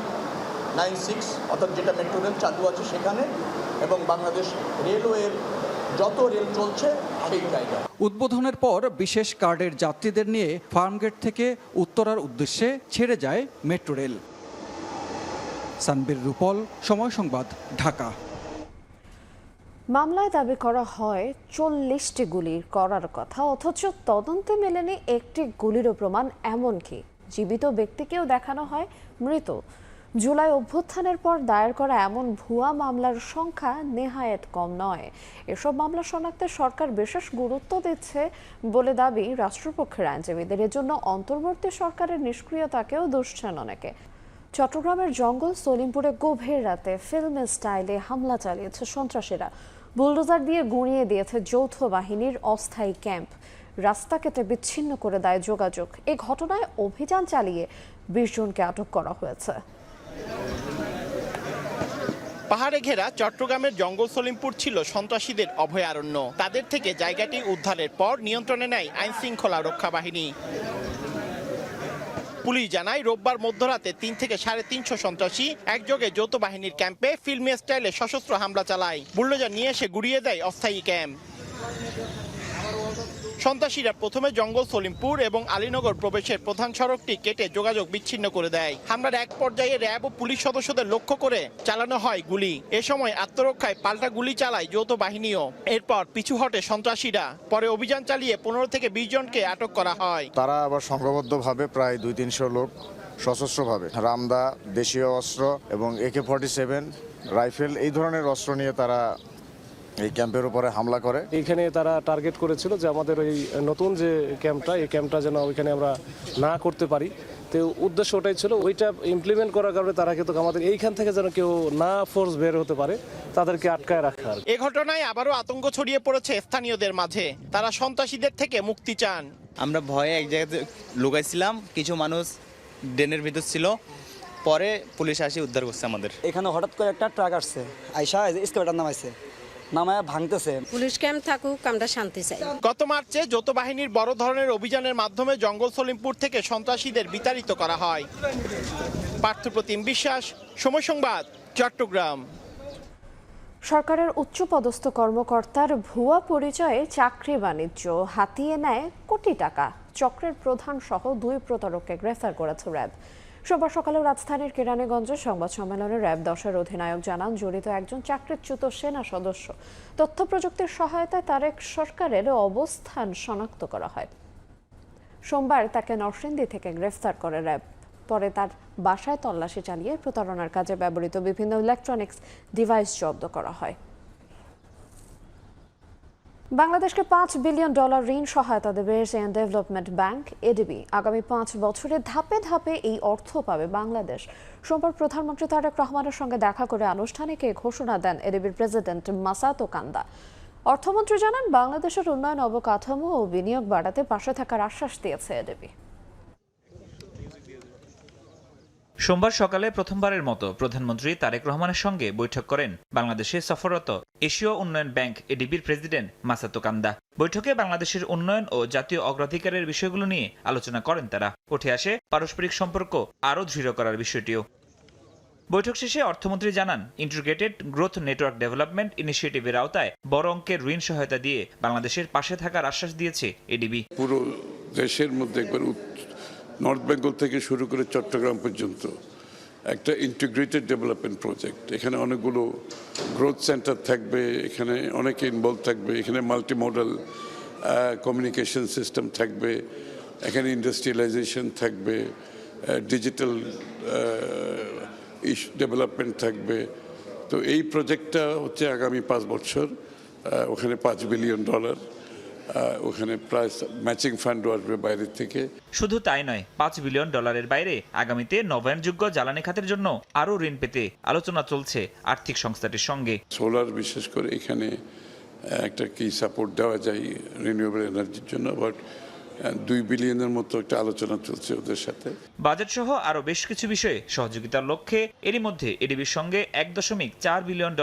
96 অর্থাৎ যেটা মেট্রো রেল চালু আছে সেখানে, এবং বাংলাদেশ রেলওয়ের যত রেল চলছে সেই জায়গায়। উদ্বোধনের পর বিশেষ কার্ডের যাত্রীদের নিয়ে ফার্মগেট থেকে উত্তরার উদ্দেশ্যে ছেড়ে যায় মেট্রো রেল। সানবীর রূপল, সময় সংবাদ, ঢাকা। মামলায় দাবি করা হয় 40টি গুলি করার কথা, অথচ তদন্তে মেলেনি একটি গুলিরও প্রমাণ। এমনকি জীবিত ব্যক্তিকেও দেখানো হয় মৃত। জুলাই অভ্যুত্থানের পর দায়ের করা এমন ভুয়া মামলার সংখ্যা নেহায়েত কম নয়। এসব মামলা শনাক্তে সরকার বিশেষ গুরুত্ব দিচ্ছে বলে দাবি রাষ্ট্রপক্ষের আইনজীবীদের। এজন্য অন্তর্বর্তী সরকারের নিষ্ক্রিয়তাকেও দুষছেন অনেকে। চট্টগ্রামের জঙ্গল সলিমপুরে গভীর রাতে ফিল্ম স্টাইলে হামলা চালিয়েছে সন্ত্রাসীরা। বুলডোজার দিয়ে গুঁড়িয়ে দিয়েছে যৌথ বাহিনীর অস্থায়ী ক্যাম্প, রাস্তা কেটে বিচ্ছিন্ন করে দেয় যোগাযোগ। এই ঘটনায় অভিযান চালিয়ে 20 জনকে আটক করা হয়েছে। পাহাড়ে ঘেরা চট্টগ্রামের জঙ্গল সলিমপুর ছিল সন্ত্রাসীদের অভয়ারণ্য। তাদের থেকে জায়গাটি উদ্ধারের পর নিয়ন্ত্রণে নেয় আইন শৃঙ্খলা রক্ষা বাহিনী। পুলিশ জানায়, রোববার মধ্যরাতে 3 থেকে 350 সন্ত্রাসী একযোগে যৌথ বাহিনীর ক্যাম্পে ফিল্মি স্টাইলে সশস্ত্র হামলা চালায়। বুলডোজার নিয়ে এসে গুড়িয়ে দেয় অস্থায়ী ক্যাম্প। সন্ত্রাসীরা প্রথমে জঙ্গল সলিমপুর এবং আলীনগর প্রবেশের প্রধান সড়কটি কেটে যোগাযোগ বিচ্ছিন্ন করে দেয়। হামলার এক পর্যায়ে র্যাব ও পুলিশ সদস্যদের লক্ষ্য করে চালানো হয় গুলি। এ সময় আত্মরক্ষায় পাল্টা গুলি চালায় যৌথ বাহিনীও। এরপর পিছু হটে সন্ত্রাসীরা। পরে অভিযান চালিয়ে 15 থেকে 20 জনকে আটক করা হয়। তারা আবার সংঘবদ্ধভাবে প্রায় 200-300 লোক সশস্ত্রভাবে রামদা, দেশীয় অস্ত্র এবং AK-47 রাইফেল এই ধরনের অস্ত্র নিয়ে তারা এই ক্যাম্পের উপরে হামলা করে। এখানে তারা টার্গেট করেছিল যে আমাদের ওই নতুন যে ক্যাম্পটা, এই ক্যাম্পটা যেন ওইখানে আমরা না করতে পারি। তো উদ্দেশ্য ওটাই ছিল, ওইটা ইমপ্লিমেন্ট করার কারণে তারা কিন্তু আমাদের এইখান থেকে যেন কেউ না ফোর্স বের হতে পারে, তাদেরকে আটকায় রাখা। এ ঘটনায় আবারও আতঙ্ক ছড়িয়ে পড়েছে স্থানীয়দের মাঝে। তারা সন্ত্রাসীদের থেকে মুক্তি চান। আমরা ভয়ে এক জায়গাতে লুকাইছিলাম, কিছু মানুষ ড্রেনের ভিতর ছিল, পরে পুলিশ আসি উদ্ধার করছে আমাদের। এখানে হঠাৎ করে একটা ট্রাক আসছে, আইসা স্কেলেটর নামাইছে, নামায় ভাঙতেছে। পুলিশ ক্যাম্প থাকুক, আমরা শান্তি চাই। গত মার্চে যৌথ বাহিনীর বড় ধরনের অভিযানের মাধ্যমে জঙ্গল সলিমপুর থেকে সন্ত্রাসীদের বিতাড়িত করা হয়। পার্থপ্রতিম বিশ্বাস, সময় সংবাদ, চট্টগ্রাম। সরকারের উচ্চপদস্থ কর্মকর্তার ভুয়া পরিচয়ে চাকরি বাণিজ্য হাতিয়ে নেয় কোটি টাকা। চক্রের প্রধান সহ 2 প্রতারককে গ্রেফতার করেছে র্যাব। সোমবার সকালে রাজধানীর কেরানীগঞ্জে সংবাদ সম্মেলনে র্যাব 10-এর অধিনায়ক জানান, জড়িত একজন চাকরিচ্যুত সেনা সদস্য। তথ্য প্রযুক্তির সহায়তায় তারেক সরকারের অবস্থান শনাক্ত করা হয়। সোমবার তাকে নরসিংদী থেকে গ্রেফতার করে র্যাব। পরে তার বাসায় তল্লাশি চালিয়ে প্রতারণার কাজে ব্যবহৃত বিভিন্ন ইলেকট্রনিক্স ডিভাইস জব্দ করা হয়। বাংলাদেশকে $5 বিলিয়ন ঋণ সহায়তা দেবে এশিয়ান ডেভেলপমেন্ট ব্যাংক এডিবি। আগামী 5 বছরে ধাপে ধাপে এই অর্থ পাবে বাংলাদেশ। সোমবার প্রধানমন্ত্রী তারেক রহমানের সঙ্গে দেখা করে আনুষ্ঠানিক এই ঘোষণা দেন এডিবির প্রেসিডেন্ট মাসাতো কান্দা। অর্থমন্ত্রী জানান, বাংলাদেশের উন্নয়ন, অবকাঠামো ও বিনিয়োগ বাড়াতে পাশে থাকার আশ্বাস দিয়েছে এডিবি। সোমবার সকালে প্রথমবারের মতো প্রধানমন্ত্রী তারেক রহমানের সঙ্গে বৈঠক করেন বাংলাদেশে সফররত এশীয় উন্নয়ন ব্যাংক এডিবির প্রেসিডেন্ট মাসাতো কান্দা। বৈঠকে বাংলাদেশের উন্নয়ন ও জাতীয় অগ্রাধিকারের বিষয়গুলো নিয়ে আলোচনা করেন তারা। উঠে আসে পারস্পরিক সম্পর্ক আরও দৃঢ় করার বিষয়টিও। বৈঠক শেষে অর্থমন্ত্রী জানান, ইন্টিগ্রেটেড গ্রোথ নেটওয়ার্ক ডেভেলপমেন্ট ইনিশিয়েটিভের আওতায় বড় অঙ্কের ঋণ সহায়তা দিয়ে বাংলাদেশের পাশে থাকার আশ্বাস দিয়েছে এডিবি। পুরো দেশের মধ্যে একবার নর্থ বেঙ্গল থেকে শুরু করে চট্টগ্রাম পর্যন্ত একটা ইন্টিগ্রেটেড ডেভেলপমেন্ট প্রজেক্ট। এখানে অনেকগুলো গ্রোথ সেন্টার থাকবে, এখানে অনেকে ইনভলভ থাকবে, এখানে মাল্টি মডেল কমিউনিকেশন সিস্টেম থাকবে, এখানে ইন্ডাস্ট্রিয়ালাইজেশন থাকবে, ডিজিটাল ডেভেলপমেন্ট থাকবে। তো এই প্রজেক্টটা হচ্ছে আগামী 5 বছর, ওখানে $5 বিলিয়ন, ওখানে প্রায় ম্যাচিং ফান্ডও আসবে বাইরের থেকে। শুধু তাই নয়, $5 বিলিয়ন বাইরে আগামীতে নবায়নযোগ্য জ্বালানি খাতের জন্য আরও ঋণ পেতে আলোচনা চলছে আর্থিক সংস্থাটির সঙ্গে। সোলার বিশেষ করে এখানে একটা কি সাপোর্ট দেওয়া যায় রিনিউয়েবল এনার্জির জন্য, বাট 2 বিলিয়নের মতো একটা আলোচনা চলছে ওদের সাথে। বাজেট সহ আরো বেশ কিছু বিষয়ে সহযোগিতার লক্ষ্যে এরই মধ্যে এডিবির সঙ্গে $1.4 বিলিয়ন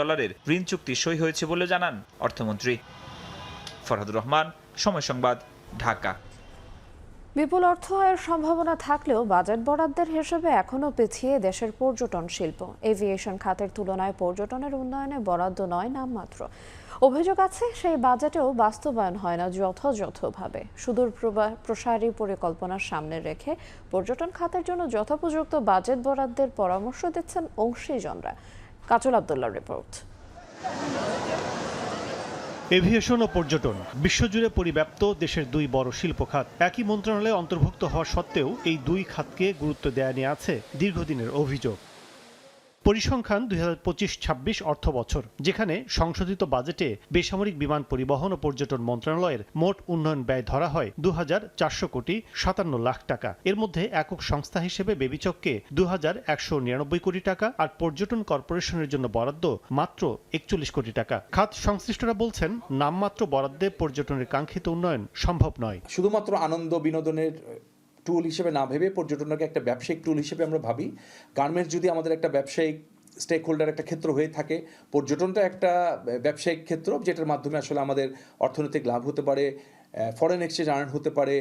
ঋণ চুক্তি সই হয়েছে বলে জানান অর্থমন্ত্রী। ফরহাদুর রহমান, সময় সংবাদ, ঢাকা। বিপুল অর্থ আয়ের সম্ভাবনা থাকলেও বাজেট বরাদ্দের হিসেবে এখনও পিছিয়ে দেশের পর্যটন শিল্প। এভিয়েশন খাতের তুলনায় পর্যটনের উন্নয়নে বরাদ্দ নয় নামমাত্র। অভিযোগ আছে সেই বাজেটেও বাস্তবায়ন হয় না যথাযথভাবে। সুদূর প্রসারী পরিকল্পনার সামনে রেখে পর্যটন খাতের জন্য যথোপযুক্ত বাজেট বরাদ্দের পরামর্শ দিচ্ছেন অংশীজনরা। কাজল আব্দুল্লাহর রিপোর্ট। এভিয়েশন ও পর্যটন বিশ্বজুড়ে পরিব্যাপ্ত দেশের দুই বড় শিল্প খাত। একই মন্ত্রণালয়ে অন্তর্ভুক্ত হওয়া সত্ত্বেও এই দুই খাতকে গুরুত্ব দেয়া নিয়ে আছে দীর্ঘদিনের অভিযোগ। পরিসংখ্যান 2025-26 অর্থ বছর, যেখানে সংশোধিত বাজেটে বেসামরিক বিমান পরিবহন ও পর্যটন মন্ত্রণালয়ের মোট উন্নয়ন ব্যয় ধরা হয় 2,457 লাখ টাকা। এর মধ্যে একক সংস্থা হিসেবে বেবিচককে 2,199 কোটি টাকা আর পর্যটন কর্পোরেশনের জন্য বরাদ্দ মাত্র 41 কোটি টাকা। খাত সংশ্লিষ্টরা বলছেন, নামমাত্র বরাদ্দে পর্যটনের কাঙ্ক্ষিত উন্নয়ন সম্ভব নয়। শুধুমাত্র আনন্দ বিনোদনের টুল হিসেবে না ভেবে পর্যটনকে একটা ব্যবসায়িক টুল হিসেবে আমরা ভাবি। গার্মেন্টস যদি আমাদের একটা ব্যবসায়িক স্টেক হোল্ডার একটা ক্ষেত্র হয়ে থাকে, পর্যটনটা একটা ব্যবসায়িক ক্ষেত্র যেটার মাধ্যমে আসলে আমাদের অর্থনৈতিক লাভ হতে পারে, ফরেন এক্সচেঞ্জ আর্ন হতে পারে,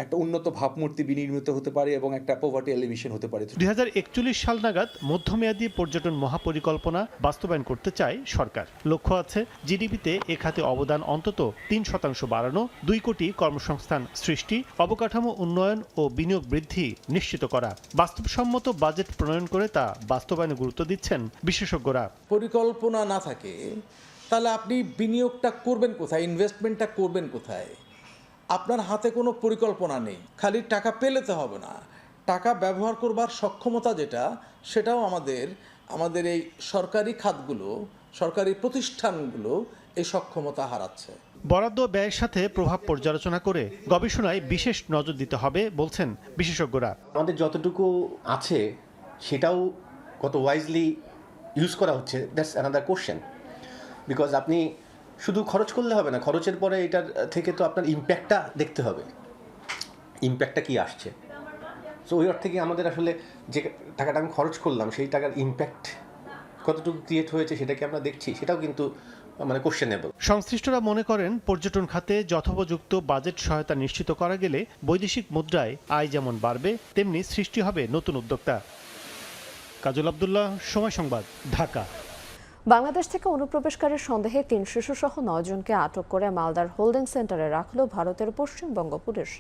একটা উন্নত ভাবমূর্তি বিনির্মিত হতে পারে এবং একটা পভার্টি এলিমিনেশন হতে পারে। 2041 সাল নাগাদ মধ্যমেয়াদী পর্যটন মহাপরিকল্পনা বাস্তবায়ন করতে চায় সরকার। লক্ষ্য আছে জিডিপিতে এ খাতে অবদান অন্তত 3% বাড়ানো, 2 কোটি কর্মসংস্থান সৃষ্টি, অবকাঠামো উন্নয়ন ও বিনিয়োগ বৃদ্ধি নিশ্চিত করা। বাস্তবসম্মত বাজেট প্রণয়ন করে তা বাস্তবায়নে গুরুত্ব দিচ্ছেন বিশেষজ্ঞরা। পরিকল্পনা না থাকে তাহলে আপনি বিনিয়োগটা করবেন কোথায়, ইনভেস্টমেন্টটা করবেন কোথায়? আপনার হাতে কোনো পরিকল্পনা নেই, খালি টাকা পেলে তো হবে না, টাকা ব্যবহার করবার সক্ষমতা যেটা, সেটাও আমাদের এই সরকারি খাতগুলো, সরকারি প্রতিষ্ঠানগুলো এই সক্ষমতা হারাচ্ছে। বরাদ্দ ব্যয়ের সাথে প্রভাব পর্যালোচনা করে গবেষণায় বিশেষ নজর দিতে হবে বলছেন বিশেষজ্ঞরা। আমাদের যতটুকু আছে সেটাও কত ওয়াইজলি ইউজ করা হচ্ছে, দ্যাটস অ্যানাদার কোশ্চেন। বিকজ আপনি শুধু খরচ করলে হবে না, খরচের পরে এটার থেকে তো আপনার ইম্প্যাক্টটা দেখতে হবে, ইম্প্যাক্টটা কি আসছে। সো ওই অর্থে কি আমাদের আসলে যে টাকাটা আমি খরচ করলাম সেই টাকার ইম্প্যাক্ট কতটুকু ক্রিয়েট হয়েছে সেটা কি আমরা দেখছি, সেটাও কিন্তু মানে কোশ্চেনেবল। সংশ্লিষ্টরা মনে করেন, পর্যটন খাতে যথোপযুক্ত বাজেট সহায়তা নিশ্চিত করা গেলে বৈদেশিক মুদ্রায় আয় যেমন বাড়বে, তেমনি সৃষ্টি হবে নতুন উদ্যোক্তা। কাজল আব্দুল্লাহ, সময় সংবাদ, ঢাকা। বাংলাদেশ থেকে অনুপ্রবেশকারীর সন্দেহে 3 শিশুসহ 9 জনকে আটক করে মালদার হোল্ডিং সেন্টারে রাখল ভারতের পশ্চিমবঙ্গ পুলিশ।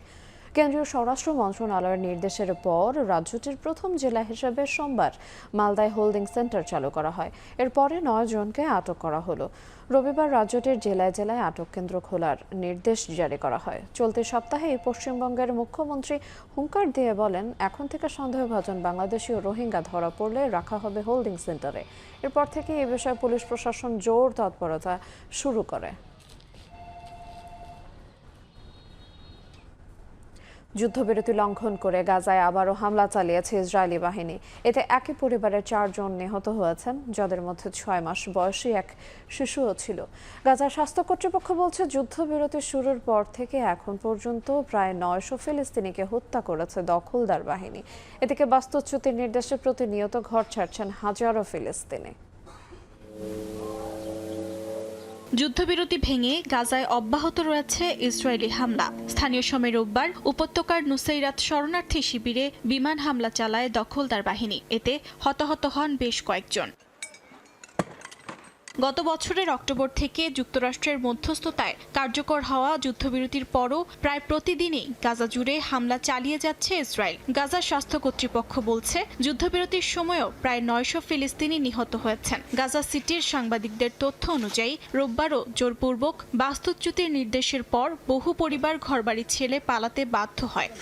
কেন্দ্রীয় স্বরাষ্ট্র মন্ত্রণালয়ের নির্দেশের পর রাজ্যটির প্রথম জেলা হিসেবে সোমবার মালদায় হোল্ডিং সেন্টার চালু করা হয়। এরপরে 9 জনকে আটক করা হলো। রবিবার রাজ্যটির জেলায় জেলায় আটক কেন্দ্র খোলার নির্দেশ জারি করা হয়। চলতি সপ্তাহে পশ্চিমবঙ্গের মুখ্যমন্ত্রী হুঙ্কার দিয়ে বলেন, এখন থেকে সন্দেহভাজন বাংলাদেশি ও রোহিঙ্গা ধরা পড়লে রাখা হবে হোল্ডিং সেন্টারে। এরপর থেকে এ বিষয়ে পুলিশ প্রশাসন জোর তৎপরতা শুরু করে। যুদ্ধবিরতি লঙ্ঘন করে গাজায় আবারও হামলা চালিয়েছে ইসরায়েলি বাহিনী। এতে একই পরিবারের 4 জন নিহত হয়েছেন, যাদের মধ্যে 6 মাস বয়সী এক শিশুও ছিল। গাজার স্বাস্থ্য কর্তৃপক্ষ বলছে, যুদ্ধবিরতি শুরুর পর থেকে এখন পর্যন্ত প্রায় 900 ফিলিস্তিনিকে হত্যা করেছে দখলদার বাহিনী। এদিকে বাস্তুচ্যুতির নির্দেশে প্রতিনিয়ত ঘর ছাড়ছেন হাজারো ফিলিস্তিনি। যুদ্ধবিরতি ভেঙে গাজায় অব্যাহত রয়েছে ইসরায়েলি হামলা। স্থানীয় সময় রোববার উপত্যকার নুসাইরাত শরণার্থী শিবিরে বিমান হামলা চালায় দখলদার বাহিনী। এতে হতাহত হন বেশ কয়েকজন। গত বছরের অক্টোবর থেকে যুক্তরাষ্ট্রের মধ্যস্থতায় কার্যকর হওয়া যুদ্ধবিরতির পরও প্রায় প্রতিদিনই গাজা জুড়ে হামলা চালিয়ে যাচ্ছে ইসরায়েল। গাজার স্বাস্থ্য কর্তৃপক্ষ বলছে, যুদ্ধবিরতির সময়ও প্রায় 900 ফিলিস্তিনি নিহত হয়েছেন। গাজা সিটির সাংবাদিকদের তথ্য অনুযায়ী রোববারও জোরপূর্বক বাস্তুচ্যুতির নির্দেশের পর বহু পরিবার ঘরবাড়ি ছেড়ে পালাতে বাধ্য হয়।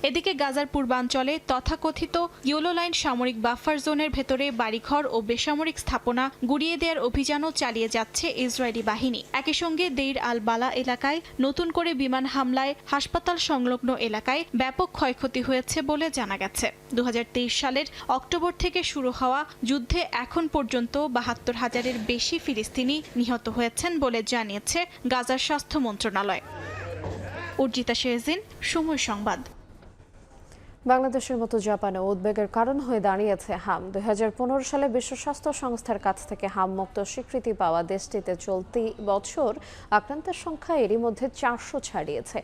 এদিকে গাজার পূর্বাঞ্চলে তথাকথিত ইয়েলো লাইন সামরিক বাফার জোনের ভেতরে বাড়িঘর ও বেসামরিক স্থাপনা গুড়িয়ে দেওয়ার অভিযানও চালিয়ে যাচ্ছে ইসরায়েলি বাহিনী। একই সঙ্গে দেইর আল বালা এলাকায় নতুন করে বিমান হামলায় হাসপাতাল সংলগ্ন এলাকায় ব্যাপক ক্ষয়ক্ষতি হয়েছে বলে জানা গেছে। 2023 সালের অক্টোবর থেকে শুরু হওয়া যুদ্ধে এখন পর্যন্ত 72,000-এর বেশি ফিলিস্তিনি নিহত হয়েছেন বলে জানিয়েছে গাজার স্বাস্থ্য মন্ত্রণালয়। অর্জিতা শেহজিন, সময় সংবাদ। বাংলাদেশের মতো জাপানে উদ্বেগের কারণ হয়ে দাঁড়িয়েছে হাম। 2015 সালে বিশ্ব স্বাস্থ্য সংস্থার কাছ থেকে হাম মুক্ত স্বীকৃতি পাওয়া দেশটিতে চলতি বছর আক্রান্তের সংখ্যা এরই মধ্যে 400 ছাড়িয়েছে।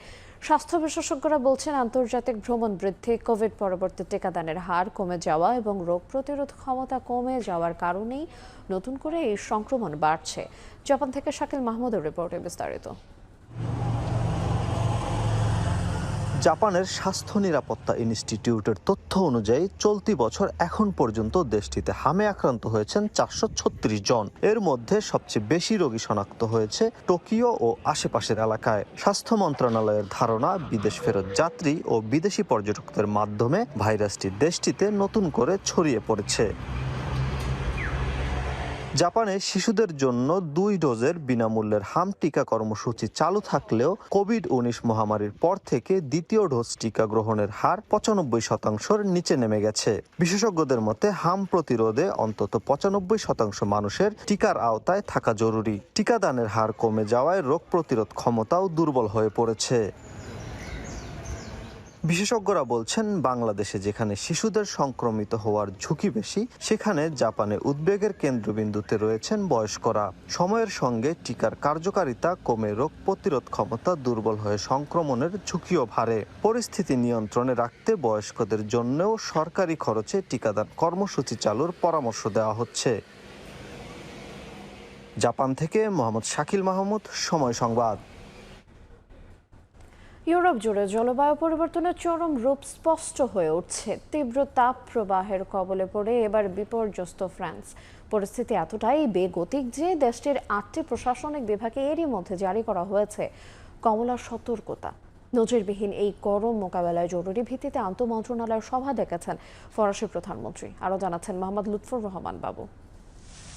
স্বাস্থ্য বিশেষজ্ঞরা বলছেন, আন্তর্জাতিক ভ্রমণ বৃদ্ধি, কোভিড পরবর্তী টিকাদানের হার কমে যাওয়া এবং রোগ প্রতিরোধ ক্ষমতা কমে যাওয়ার কারণেই নতুন করে এই সংক্রমণ বাড়ছে। জাপান থেকে শাকিল মাহমুদের রিপোর্টে বিস্তারিত। জাপানের স্বাস্থ্য নিরাপত্তা ইনস্টিটিউটের তথ্য অনুযায়ী চলতি বছর এখন পর্যন্ত দেশটিতে হামে আক্রান্ত হয়েছেন 436 জন। এর মধ্যে সবচেয়ে বেশি রোগী শনাক্ত হয়েছে টোকিও ও আশেপাশের এলাকায়। স্বাস্থ্য মন্ত্রণালয়ের ধারণা, বিদেশ ফেরত যাত্রী ও বিদেশি পর্যটকদের মাধ্যমে ভাইরাসটি দেশটিতে নতুন করে ছড়িয়ে পড়েছে। জাপানে শিশুদের জন্য 2 ডোজের বিনামূল্যের হাম টিকা কর্মসূচি চালু থাকলেও কোভিড-19 মহামারীর পর থেকে দ্বিতীয় ডোজ টিকা গ্রহণের হার 95% নিচে নেমে গেছে। বিশেষজ্ঞদের মতে হাম প্রতিরোধে অন্তত 95% মানুষের টিকার আওতায় থাকা জরুরি। টিকাদানের হার কমে যাওয়ায় রোগ প্রতিরোধ ক্ষমতাও দুর্বল হয়ে পড়েছে। বিশেষজ্ঞরা বলছেন, বাংলাদেশে যেখানে শিশুদের সংক্রমিত হওয়ার ঝুঁকি বেশি, সেখানে জাপানে উদ্বেগের কেন্দ্রবিন্দুতে রয়েছেন বয়স্করা। সময়ের সঙ্গে টিকার কার্যকারিতা কমে রোগ প্রতিরোধ ক্ষমতা দুর্বল হয়ে সংক্রমণের ঝুঁকিও বাড়ে। পরিস্থিতি নিয়ন্ত্রণে রাখতে বয়স্কদের জন্যও সরকারি খরচে টিকাদান কর্মসূচি চালুর পরামর্শ দেওয়া হচ্ছে। জাপান থেকে মোহাম্মদ শাকিল মাহমুদ, সময় সংবাদ। ইউরোপ জুড়ে জলবায়ু পরিবর্তনের চরম রূপ স্পষ্ট হয়ে উঠছে। তীব্র তাপ প্রবাহের কবলে পড়ে এবার বিপর্যস্ত ফ্রান্স। পরিস্থিতি এতটাই বেগতিক যে দেশটির 8টি প্রশাসনিক বিভাগে এরই মধ্যে জারি করা হয়েছে কমলা সতর্কতা। নজিরবিহীন এই গরম মোকাবেলায় জরুরি ভিত্তিতে আন্তঃমন্ত্রণালয়ের সভা ডেকেছেন ফরাসি প্রধানমন্ত্রী। আরও জানাচ্ছেন মোহাম্মদ লুৎফর রহমান বাবু।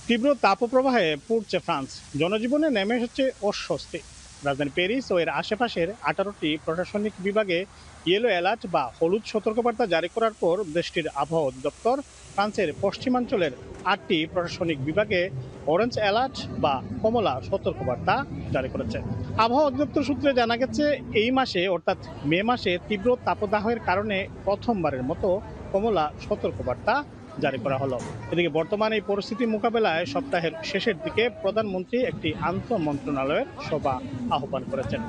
তীব্র তাপপ্রবাহে পড়ছে ফ্রান্স, জনজীবনে নেমে এসেছে অস্বস্তি। রাজধানী প্যারিস ও এর আশেপাশের 18টি প্রশাসনিক বিভাগে ইয়েলো অ্যালার্ট বা হলুদ সতর্কবার্তা জারি করার পর দেশটির আবহাওয়া অধিদপ্তর ফ্রান্সের পশ্চিমাঞ্চলের 8টি প্রশাসনিক বিভাগে অরেঞ্জ অ্যালার্ট বা কমলা সতর্কবার্তা জারি করেছে। আবহাওয়া অধিদপ্তর সূত্রে জানা গেছে, এই মাসে অর্থাৎ মে মাসে তীব্র তাপদাহের কারণে প্রথমবারের মতো কমলা সতর্কবার্তা জারি করা হলো। এদিকে বর্তমানে এই পরিস্থিতি মোকাবেলায় সপ্তাহের শেষের দিকে প্রধানমন্ত্রী একটি আন্তঃমন্ত্রণালয়ের সভা আহ্বান করেছেন।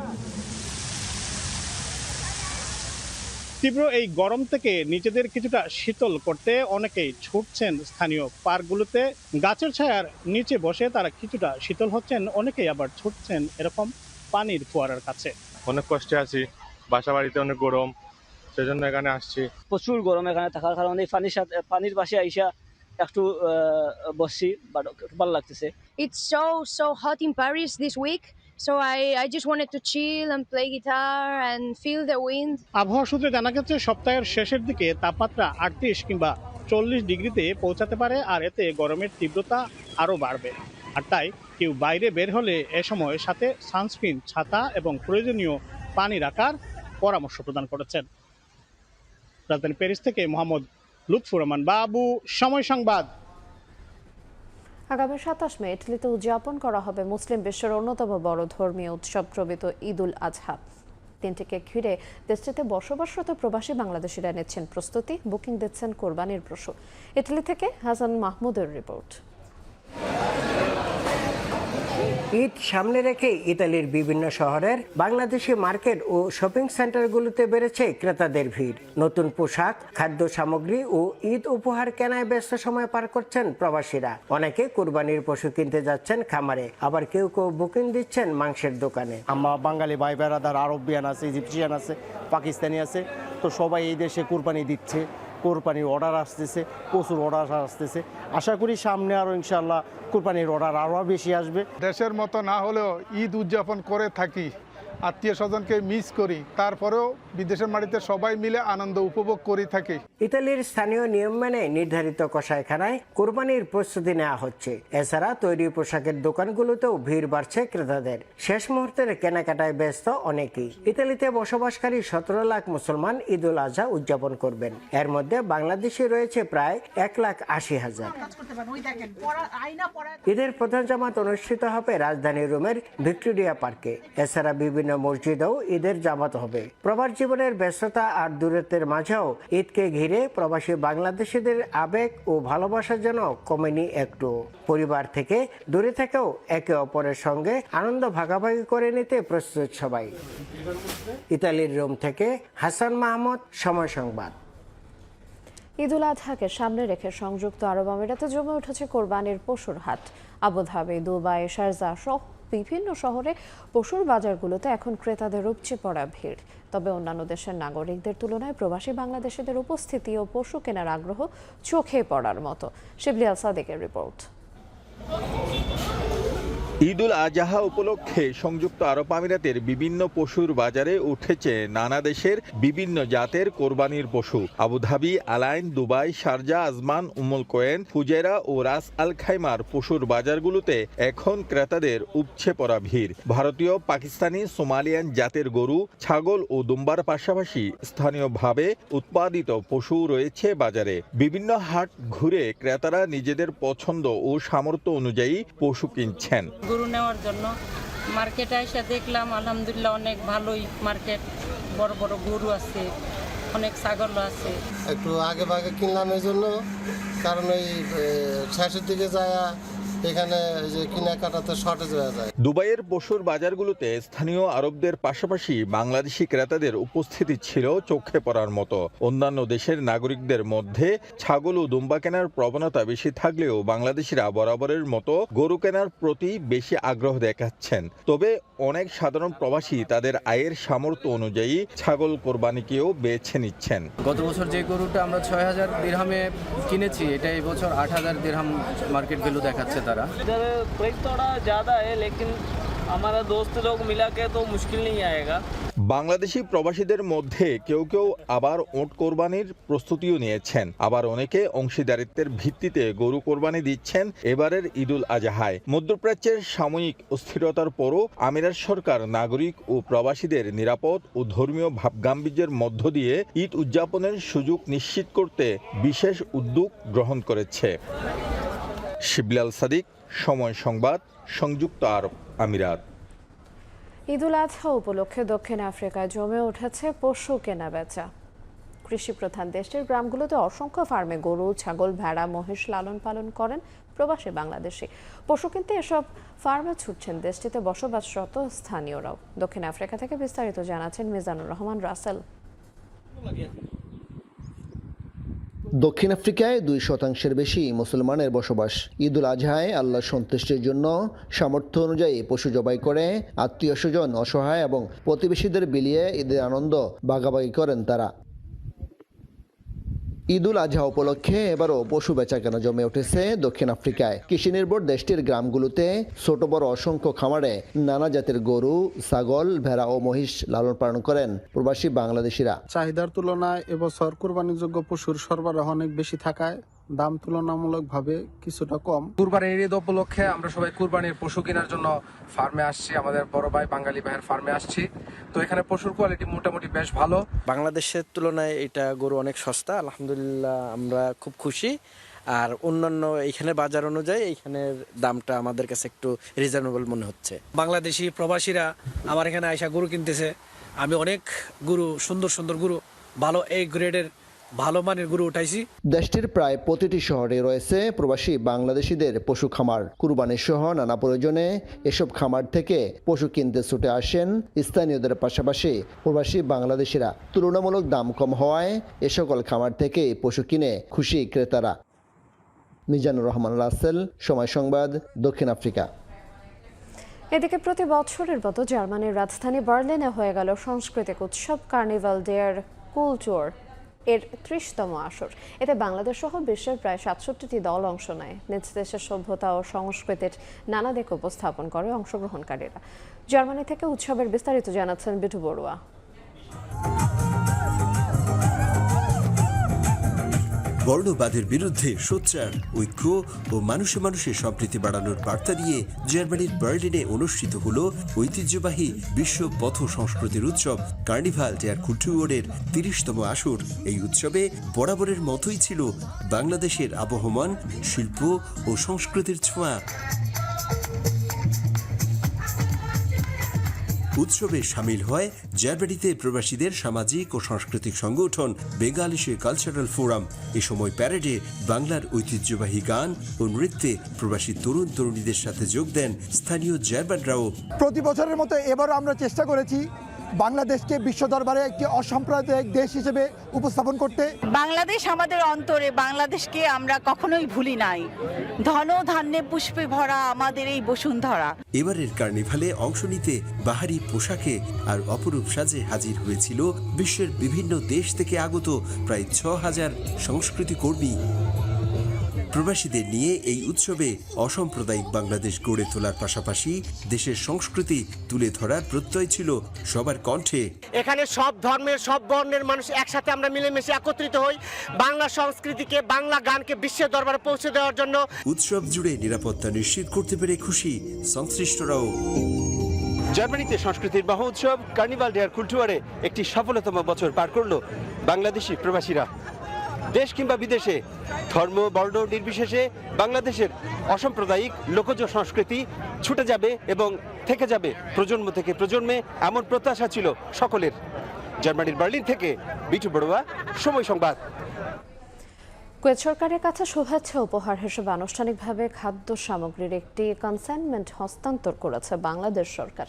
তীব্র এই গরম থেকে নিজেদের কিছুটা শীতল করতে অনেকেই ছুটছেন স্থানীয় পার্কগুলোতে। গাছের ছায়ার নিচে বসে তারা কিছুটা শীতল হচ্ছেন, অনেকেই আবার ছুটছেন এরকম পানির ফোয়ারার কাছে। অনেক কষ্টে আছি, বাসা বাড়িতে অনেক গরম, সেজন্য এখানে আসছি। প্রচুর গরম এখানে থাকার কারণে পানির পাশে আইসা একটু বসছি, বাট ভালো লাগতেছে। It's so hot in Paris this week. So I just wanted to chill and play guitar and feel the wind. আবহাওয়া সূত্রে জানা গেছে, সপ্তাহের শেষের দিকে তাপমাত্রা 38 কিংবা 40 ডিগ্রিতে পৌঁছাতে পারে, আর এতে গরমের তীব্রতা আরও বাড়বে। আর তাই কেউ বাইরে বের হলে এ সময় সাথে সানস্ক্রিন, ছাতা এবং প্রয়োজনীয় পানি রাখার পরামর্শ প্রদান করেছেন। রাজধানী প্যারিস থেকে মোহাম্মদ লুৎফর রহমান বাবু, সময় সংবাদ। আগামী 27 মে ইটালিতে উদযাপন করা হবে মুসলিম বিশ্বের অন্যতম বড় ধর্মীয় উৎসব প্রবৃত ঈদুল আজহা। দিনটিকে ঘিরে দেশটিতে বসবাসরত প্রবাসী বাংলাদেশিরা নিচ্ছেন প্রস্তুতি, বুকিং দিচ্ছেন কোরবানির পশু। ইটালি থেকে হাসান মাহমুদের রিপোর্ট। ঈদ সামনে রেখে ইতালির বিভিন্ন শহরের বাংলাদেশি মার্কেট ও শপিং সেন্টারগুলোতে বেড়েছে ক্রেতাদের ভিড়। নতুন পোশাক, খাদ্য সামগ্রী ও ঈদ উপহার কেনায় ব্যস্ত সময় পার করছেন প্রবাসীরা। অনেকে কুরবানির পশু কিনতে যাচ্ছেন খামারে, আবার কেউ কেউ বুকিং দিচ্ছেন মাংসের দোকানে। আমরা বাঙালি ভাই বেড়াদার, আরবিয়ান আছে, ইজিপশিয়ান আছে, পাকিস্তানি আছে, তো সবাই এই দেশে কুরবানি দিচ্ছে। কোরবানির অর্ডার আসতেছে, প্রচুর অর্ডার আসতেছে। আশা করি সামনে আরও ইনশাল্লাহ কোরবানির অর্ডার আরও বেশি আসবে। দেশের মতো না হলেও ঈদ উদযাপন করে থাকি, আত্মীয় স্বজনকে মিস করি, তারপরেও বিদেশের মাটিতে সবাই মিলে আনন্দ উপভোগ করে থাকি। ইতালির স্থানীয় নিয়ম মেনে নির্ধারিত কসাইখানায় কোরবানির প্রস্তুতি নেওয়া হচ্ছে। এছাড়া তৈরি পোশাকের দোকানগুলোতেও ভিড় বাড়ছে ক্রেতাদের। শেষ মুহূর্তের কেনাকাটায় ব্যস্ত অনেকেই। ইতালিতে বসবাসকারী 17 লাখ মুসলমান ঈদুল আজহা উদযাপন করবেন। এর মধ্যে বাংলাদেশি রয়েছে প্রায় 1,80,000। ঈদের প্রধান জামাত অনুষ্ঠিত হবে রাজধানী রোমের ভিক্টোরিয়া পার্কে। এছাড়া বিভিন্ন মসজিদেও ঈদের জামাত হবে। প্রবাস জীবনের ব্যস্ততা আর দূরত্বের মাঝেও ঈদকে ঘিরে প্রবাসী বাংলাদেশিদের আবেগ ও ভালোবাসা যেন কমেনি একটু। পরিবার থেকে দূরে থেকেও একে অপরের সঙ্গে আনন্দ ভাগাভাগি করে নিতে প্রস্তুত সবাই। ইতালির রোম থেকে হাসান মাহমুদ, সময় সংবাদ। ঈদ উল আজহাকে সামনে রেখে সংযুক্ত আরব আমিরাতে জমে উঠেছে কোরবানির পশুর হাট। আবুধাবি, দুবাই, শারজাহ সহ বিভিন্ন শহরে পশুর বাজারগুলোতে এখন ক্রেতাদের উপচে পড়া ভিড়। তবে অন্যান্য দেশের নাগরিকদের তুলনায় প্রবাসী বাংলাদেশিদের উপস্থিতি ও পশু কেনার আগ্রহ চোখে পড়ার মতো। শিবলি আল সাদিকের রিপোর্ট। ঈদ উল আজহা উপলক্ষে সংযুক্ত আরব আমিরাতের বিভিন্ন পশুর বাজারে উঠেছে নানা দেশের বিভিন্ন জাতের কোরবানির পশু। আবুধাবি, আলাইন, দুবাই, শারজাহ, আজমান, উমুল কোয়েন, ফুজেরা ও রাস আল খাইমার পশুর বাজারগুলোতে এখন ক্রেতাদের উপচে পড়া ভিড়। ভারতীয়, পাকিস্তানি, সোমালিয়ান জাতের গরু, ছাগল ও দুম্বার পাশাপাশি স্থানীয়ভাবে উৎপাদিত পশু রয়েছে বাজারে। বিভিন্ন হাট ঘুরে ক্রেতারা নিজেদের পছন্দ ও সামর্থ্য অনুযায়ী পশু কিনছেন। গরু নেওয়ার জন্য মার্কেটে এসে দেখলাম আলহামদুলিল্লাহ অনেক ভালোই মার্কেট, বড় বড় গরু আছে, অনেক ছাগল আছে। একটু আগে ভাগে কিনলাম এই জন্য, কারণ এই শেষের দিকে যায় এখানে যে কেনাকাটাতে শর্টেজ হয়ে যায়। দুবাইয়ের পশুর বাজারগুলোতে স্থানীয় আরবদের পাশাপাশি বাংলাদেশি ক্রেতাদের উপস্থিতি ছিল চোখে পড়ার মতো। অন্যান্য দেশের নাগরিকদের মধ্যে ছাগল ও দুম্বা কেনার প্রবণতা বেশি থাকলেও বাংলাদেশিরা বরাবরের মতো গরু কেনার প্রতি বেশি আগ্রহ দেখাচ্ছেন। তবে অনেক সাধারণ প্রবাসী তাদের আয়ের সামর্থ্য অনুযায়ী ছাগল কোরবানিকেও বেছে নিচ্ছেন। গত বছর যে গরুটা আমরা ৬,০০০ দিরহামে কিনেছি, এটা এই বছর ৮,০০০ দিরহাম মার্কেট ভ্যালু দেখাচ্ছে। তারা इधर प्राइस थोड़ा ज़्यादा है, लेकिन हमारा दोस्त लोग मिला के तो मुश्किल नहीं आएगा। বাংলাদেশি প্রবাসীদের মধ্যে কেউ কেউ আবার ওট কোরবানির প্রস্তুতিও নিয়েছেন, আবার অনেকে অংশীদারিত্বের ভিত্তিতে গরু কোরবানি দিচ্ছেন এবারের ঈদ উল আজহায়। মধ্যপ্রাচ্যের সাময়িক অস্থিরতার পরও আমিরাত সরকার নাগরিক ও প্রবাসীদের নিরাপদ ও ধর্মীয় ভাবগাম্ভীর্যের মধ্য দিয়ে ঈদ উদযাপনের সুযোগ নিশ্চিত করতে বিশেষ উদ্যোগ গ্রহণ করেছে। শিবলি আল সাদিক, সময় সংবাদ, সংযুক্ত আরব আমিরাত। ঈদ উল আজহা উপলক্ষে দক্ষিণ আফ্রিকায় জমে উঠেছে পশু কেনা বেচা। কৃষি প্রধান দেশটির গ্রামগুলোতে অসংখ্য ফার্মে গরু, ছাগল, ভেড়া, মহিষ লালন পালন করেন প্রবাসী বাংলাদেশি। পশু কিনতে এসব ফার্মে ছুটছেন দেশটিতে বসবাসরত স্থানীয়রাও। দক্ষিণ আফ্রিকা থেকে বিস্তারিত জানাচ্ছেন মিজানুর রহমান রাসেল। দক্ষিণ আফ্রিকায় 2% বেশি মুসলমানের বসবাস। ঈদ উল আজহায় আল্লাহর সন্তুষ্টির জন্য সামর্থ্য অনুযায়ী পশু জবাই করে আত্মীয় স্বজন, অসহায় এবং প্রতিবেশীদের বিলিয়ে ঈদের আনন্দ ভাগাভাগি করেন তারা। ঈদ উল আজহা উপলক্ষে এবারও পশু বেচাকেনা জমে উঠেছে দক্ষিণ আফ্রিকায়। কৃষি নির্ভর দেশটির গ্রামগুলোতে ছোট বড় অসংখ্য খামারে নানা জাতের গরু, ছাগল, ভেড়া ও মহিষ লালন পালন করেন প্রবাসী বাংলাদেশিরা। চাহিদার তুলনায় এবছর কুরবানিযোগ্য পশুর সরবরাহ অনেক বেশি থাকায় দাম তুলনামূলকভাবে কিছুটা কম। কুরবানির ঈদ উপলক্ষে আমরা সবাই কুরবানির পশু কেনার জন্য ফার্মে আসছি, আমাদের বড় ভাই বাঙালি ভাইয়ের ফার্মে আসছি। তো এখানে পশুর কোয়ালিটি মোটামুটি বেশ ভালো। বাংলাদেশের তুলনায় এটা গরু অনেক সস্তা, আলহামদুলিল্লাহ আমরা খুব খুশি। আর অন্যান্য এইখানে বাজার অনুযায়ী এইখানের দামটা আমাদের কাছে একটু রিজনেবল মনে হচ্ছে। বাংলাদেশি প্রবাসীরা আমার এখানে আইসা গরু কিনতেছে। আমি অনেক গরু, সুন্দর সুন্দর গরু, ভালো এই গ্রেডের ভালো মানের গরু উঠাইছি। দেশটির প্রায় প্রতিটি শহরে রয়েছে প্রবাসী বাংলাদেশিদের পশু খামার। কুরবানির সহ নানা প্রয়োজনে এসব খামার থেকে পশু কিনতে ছুটে আসেন স্থানীয়দের পাশাপাশি প্রবাসী বাংলাদেশিরা। তুলনামূলক দাম কম হওয়ায় এ সকল খামার থেকে পশু কিনে খুশি ক্রেতারা। মিজানুর রহমান রাসেল, সময় সংবাদ, দক্ষিণ আফ্রিকা। এদিকে প্রতি বছরের মতো জার্মানির রাজধানী বার্লিনে হয়ে গেল সাংস্কৃতিক উৎসব কার্নিভাল ডেয়ার কুলচুর এর 30তম আসর। এতে বাংলাদেশ সহ বিশ্বের প্রায় 67টি দল অংশ নেয়। নিজ দেশের সভ্যতা ও সংস্কৃতির নানা দিক উপস্থাপন করে অংশগ্রহণকারীরা। জার্মানি থেকে উৎসবের বিস্তারিত জানাচ্ছেন বিটু বড়ুয়া। বর্ণবাদের বিরুদ্ধে সোচ্চার, ঐক্য ও মানুষে মানুষে সম্প্রীতি বাড়ানোর বার্তা দিয়ে জার্মানির বার্লিনে অনুষ্ঠিত হল ঐতিহ্যবাহী বিশ্ব পথ সংস্কৃতির উৎসব কার্নিভাল ডেয়ার কুলটুরের 30তম আসর। এই উৎসবে বরাবরের মতোই ছিল বাংলাদেশের আবহমান শিল্প ও সংস্কৃতির ছোঁয়া। উৎসবে সামিল হয় জার্মানিতে প্রবাসীদের সামাজিক ও সাংস্কৃতিক সংগঠন বেঙ্গালিশে কালচারাল ফোরাম। এ সময় প্যারেডে বাংলার ঐতিহ্যবাহী গান ও নৃত্যে প্রবাসী তরুণ তরুণীদের সাথে যোগ দেন স্থানীয় জার্মানরাও। প্রতি বছরের মতো এবারও আমরা চেষ্টা করেছি বাংলাদেশকে বিশ্ব দরবারে একটি অসাম্প্রদায়িক দেশ হিসেবে উপস্থাপন করতে। বাংলাদেশ আমাদের অন্তরে, বাংলাদেশকে আমরা কখনোই ভুলি নাই। ধন ধান্যে পুষ্পে ভরা আমাদের এই বসুন্ধরা। এবারের কার্নিভালে অংশ নিতে বাহারি পোশাকে আর অপরূপ সাজে হাজির হয়েছিল বিশ্বের বিভিন্ন দেশ থেকে আগত প্রায় ৬,০০০ সংস্কৃতি কর্মী। প্রবাসীদের নিয়ে এই উৎসবে অসাম্প্রদায়িক বাংলাদেশ গড়ে তোলার পাশাপাশি দেশের সংস্কৃতি তুলে ধরার প্রত্যয় ছিল সবার কণ্ঠে। এখানে সব ধর্মের, সব বর্ণের মানুষ একসাথে আমরা মিলেমিশে একত্রিত হই বাংলা সংস্কৃতিকে, বাংলা গানকে বিশ্বের দরবারে পৌঁছে দেওয়ার জন্য। উৎসব জুড়ে নিরাপত্তা নিশ্চিত করতে পেরে খুশি সংশ্লিষ্টরাও। জার্মানিতে সংস্কৃতির মহা উৎসব কার্নিভাল ডেয়ার কুলটুয়ারে একটি সফলতম বছর পার করল বাংলাদেশি প্রবাসীরা। দেশ কিংবা বিদেশে ধর্ম বর্ণ নির্বিশেষে বাংলাদেশের অসাম্প্রদায়িক লোকজ সংস্কৃতি ছুটে যাবে এবং থেকে যাবে প্রজন্ম থেকে প্রজন্মে, এমন প্রত্যাশা ছিল সকলের। জার্মানির বার্লিন থেকে বিটু বড়ুয়া, সময় সংবাদ। কুয়েত সরকারের কাছে শুভেচ্ছা উপহার হিসেবে আনুষ্ঠানিকভাবে খাদ্য সামগ্রীর একটি কনসাইনমেন্ট হস্তান্তর করেছে বাংলাদেশ সরকার।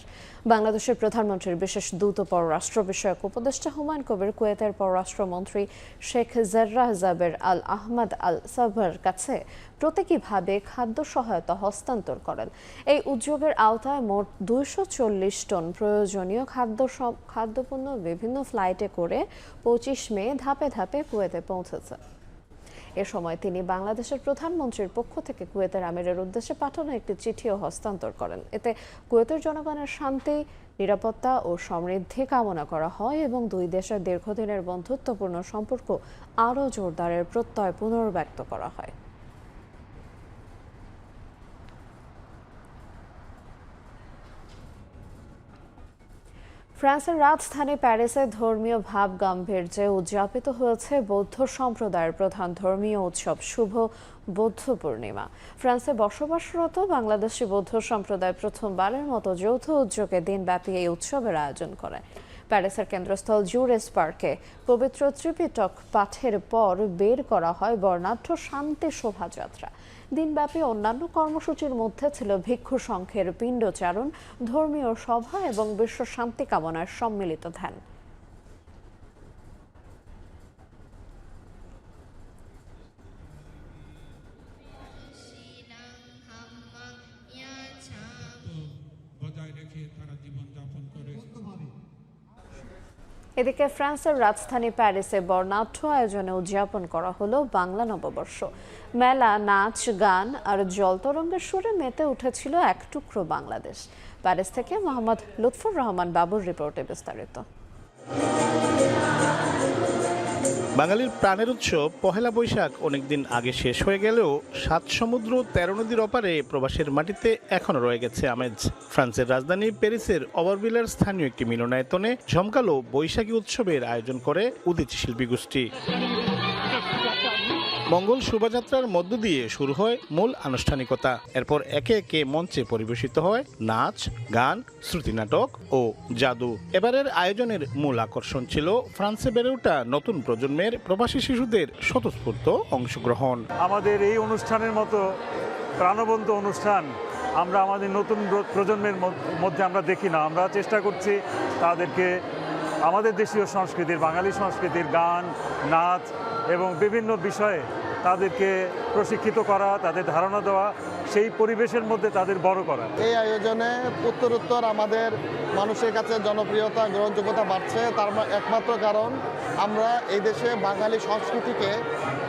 বাংলাদেশের প্রধানমন্ত্রীর বিশেষ দূত পররাষ্ট্র বিষয়ক উপদেষ্টা হুমায়ুন কবির কুয়েতের পররাষ্ট্রমন্ত্রী শেখ জাররাহ জাবের আল আহমদ আল সাভার কাছে প্রতীকীভাবে খাদ্য সহায়তা হস্তান্তর করেন। এই উদ্যোগের আওতায় মোট 240 টন প্রয়োজনীয় খাদ্যপণ্য বিভিন্ন ফ্লাইটে করে 25 মে ধাপে ধাপে কুয়েতে পৌঁছেছে। এ সময় তিনি বাংলাদেশের প্রধানমন্ত্রীর পক্ষ থেকে কুয়েতের আমিরের উদ্দেশ্যে পাঠানো একটি চিঠিও হস্তান্তর করেন। এতে কুয়েতের জনগণের শান্তি, নিরাপত্তা ও সমৃদ্ধি কামনা করা হয় এবং দুই দেশের দীর্ঘদিনের বন্ধুত্বপূর্ণ সম্পর্ক আরও জোরদারের প্রত্যয় পুনর্ব্যক্ত করা হয়। ফ্রান্সের রাজধানী প্যারিসে ধর্মীয় ভাব গাম্ভীর্যে উদযাপিত হয়েছে বৌদ্ধ সম্প্রদায়ের প্রধান ধর্মীয় উৎসব শুভ বৌদ্ধ পূর্ণিমা। ফ্রান্সে বসবাসরত বাংলাদেশি বৌদ্ধ সম্প্রদায় প্রথমবারের মতো যৌথ উদ্যোগে দিনব্যাপী এই উৎসবের আয়োজন করে। প্যারিসের কেন্দ্রস্থল জুরেস পার্কে পবিত্র ত্রিপিটক পাঠের পর বের করা হয় বর্ণাঢ্য শান্তি শোভাযাত্রা। দিনব্যাপী অন্যান্য কর্মসূচির মধ্যে ছিল ভিক্ষু সংঘের পিণ্ডচারণ, ধর্মীয় সভা এবং বিশ্ব শান্তি কামনার সম্মিলিত ধ্যান। এদিকে ফ্রান্সের রাজধানী প্যারিসে বর্ণাঢ্য আয়োজনে উদযাপন করা হলো বাংলা নববর্ষ। মেলা, নাচ, গান আর জলতরঙ্গের সুরে মেতে উঠেছিল এক টুকরো বাংলাদেশ। প্যারিস থেকে মোহাম্মদ লুৎফর রহমান বাবুর রিপোর্টে বিস্তারিত। বাঙালির প্রাণের উৎসব পহেলা বৈশাখ অনেকদিন আগে শেষ হয়ে গেলেও 7 সমুদ্র 13 নদীর ওপারে প্রবাসের মাটিতে এখনো রয়ে গেছে আমেজ। ফ্রান্সের রাজধানী প্যারিসের ওভারভিলের স্থানীয় একটি মিলনায়তনে ঝমকালো বৈশাখী উৎসবের আয়োজন করে উদীচী শিল্পী গোষ্ঠী। মঙ্গল শোভাযাত্রার মধ্য দিয়ে শুরু হয় মূল আনুষ্ঠানিকতা। এরপর একে একে মঞ্চে পরিবেশিত হয় নাচ, গান, শ্রুতিনাটক ও জাদু। এবারের আয়োজনের মূল আকর্ষণ ছিল ফ্রান্সে বেড়ে ওঠা নতুন প্রজন্মের প্রবাসী শিশুদের স্বতঃস্ফূর্ত অংশগ্রহণ। আমাদের এই অনুষ্ঠানের মতো প্রাণবন্ত অনুষ্ঠান আমরা আমাদের নতুন প্রজন্মের মধ্যে আমরা দেখি না। আমরা চেষ্টা করছি তাদেরকে আমাদের দেশীয় সংস্কৃতির, বাঙালি সংস্কৃতির গান, নাচ এবং বিভিন্ন বিষয়ে তাদেরকে প্রশিক্ষিত করা, তাদের ধারণা দেওয়া, সেই পরিবেশের মধ্যে তাদের বড় করা। এই আয়োজনে উত্তরোত্তর আমাদের মানুষের কাছে জনপ্রিয়তা, গ্রহণযোগ্যতা বাড়ছে। তার একমাত্র কারণ আমরা এই দেশে বাঙালি সংস্কৃতিকে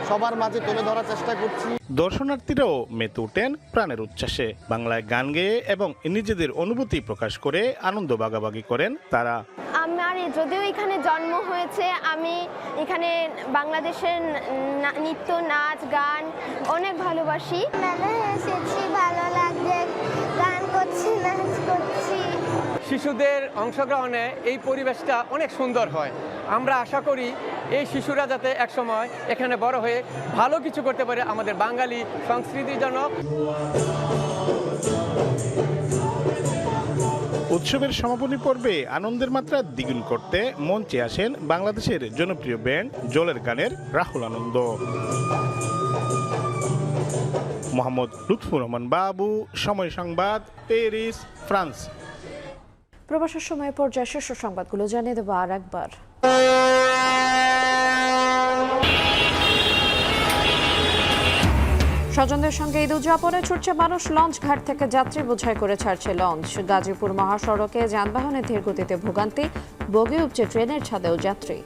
সবার মাঝে তুলে ধরার চেষ্টা করছি। দর্শনার্থীরাও মেতে ওঠেন প্রাণের উচ্ছ্বাসে। বাংলায় গান গেয়ে এবং নিজেদের অনুভূতি প্রকাশ করে আনন্দ ভাগাভাগি করেন তারা। আমার যদিও এখানে জন্ম হয়েছে, আমি এখানে বাংলাদেশের নৃত্য, নাচ, গান অনেক ভালোবাসি। এসেছি, ভালো লাগছে, গান করছি, নাচ করছি। শিশুদের অংশগ্রহণে এই পরিবেশটা অনেক সুন্দর হয়। আমরা আশা করি এই শিশুরা যাতে একসময় এখানে বড় হয়ে ভালো কিছু করতে পারে আমাদের বাঙালি সংস্কৃতির জন্য। উৎসবের সমাপনী পর্বে আনন্দের মাত্রা দ্বিগুণ করতে মঞ্চে আসেন বাংলাদেশের জনপ্রিয় ব্যান্ড জলের গানের রাহুল আনন্দ। মোহাম্মদ লুৎফুর রহমান বাবু, সময় সংবাদ, প্যারিস, ফ্রান্স। প্রবাসের সময় পর্যায়ে শীর্ষ সংবাদগুলো জানিয়ে দেবো আর একবার। স্বজনদের সঙ্গে ঈদ উদযাপনে ছুটছে মানুষ। লঞ্চ ঘাট থেকে যাত্রী বোঝাই করে ছাড়ছে লঞ্চ। গাজীপুর মহাসড়কে যানবাহনে ধীর গতিতে ভোগান্তি, বগি উপচে ট্রেনের ছাদেও যাত্রী।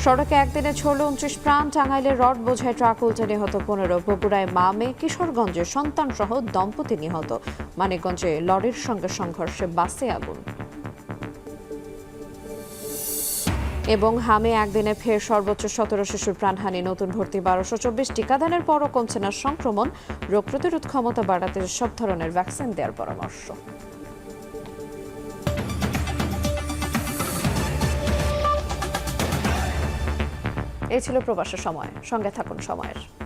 সড়কে একদিনে ছড়ল 29 প্রাণ। টাঙ্গাইলে রড বোঝাই ট্রাক উল্টে নিহত 15। বগুড়ায় মা মেয়ে, কিশোরগঞ্জে সন্তান সহ দম্পতি নিহত। মানিকগঞ্জে লরির সঙ্গে সংঘর্ষে বাসে আগুন। এবং হামে একদিনে ফের সর্বোচ্চ 17 শিশুর প্রাণহানি। নতুন ভর্তি 1224। টিকাদানের পরও কমছে না সংক্রমণ। রোগ প্রতিরোধ ক্ষমতা বাড়াতে সব ধরনের ভ্যাকসিন দেওয়ার পরামর্শ। এই ছিল প্রবাসের সময়। সঙ্গে থাকুন সময়ের।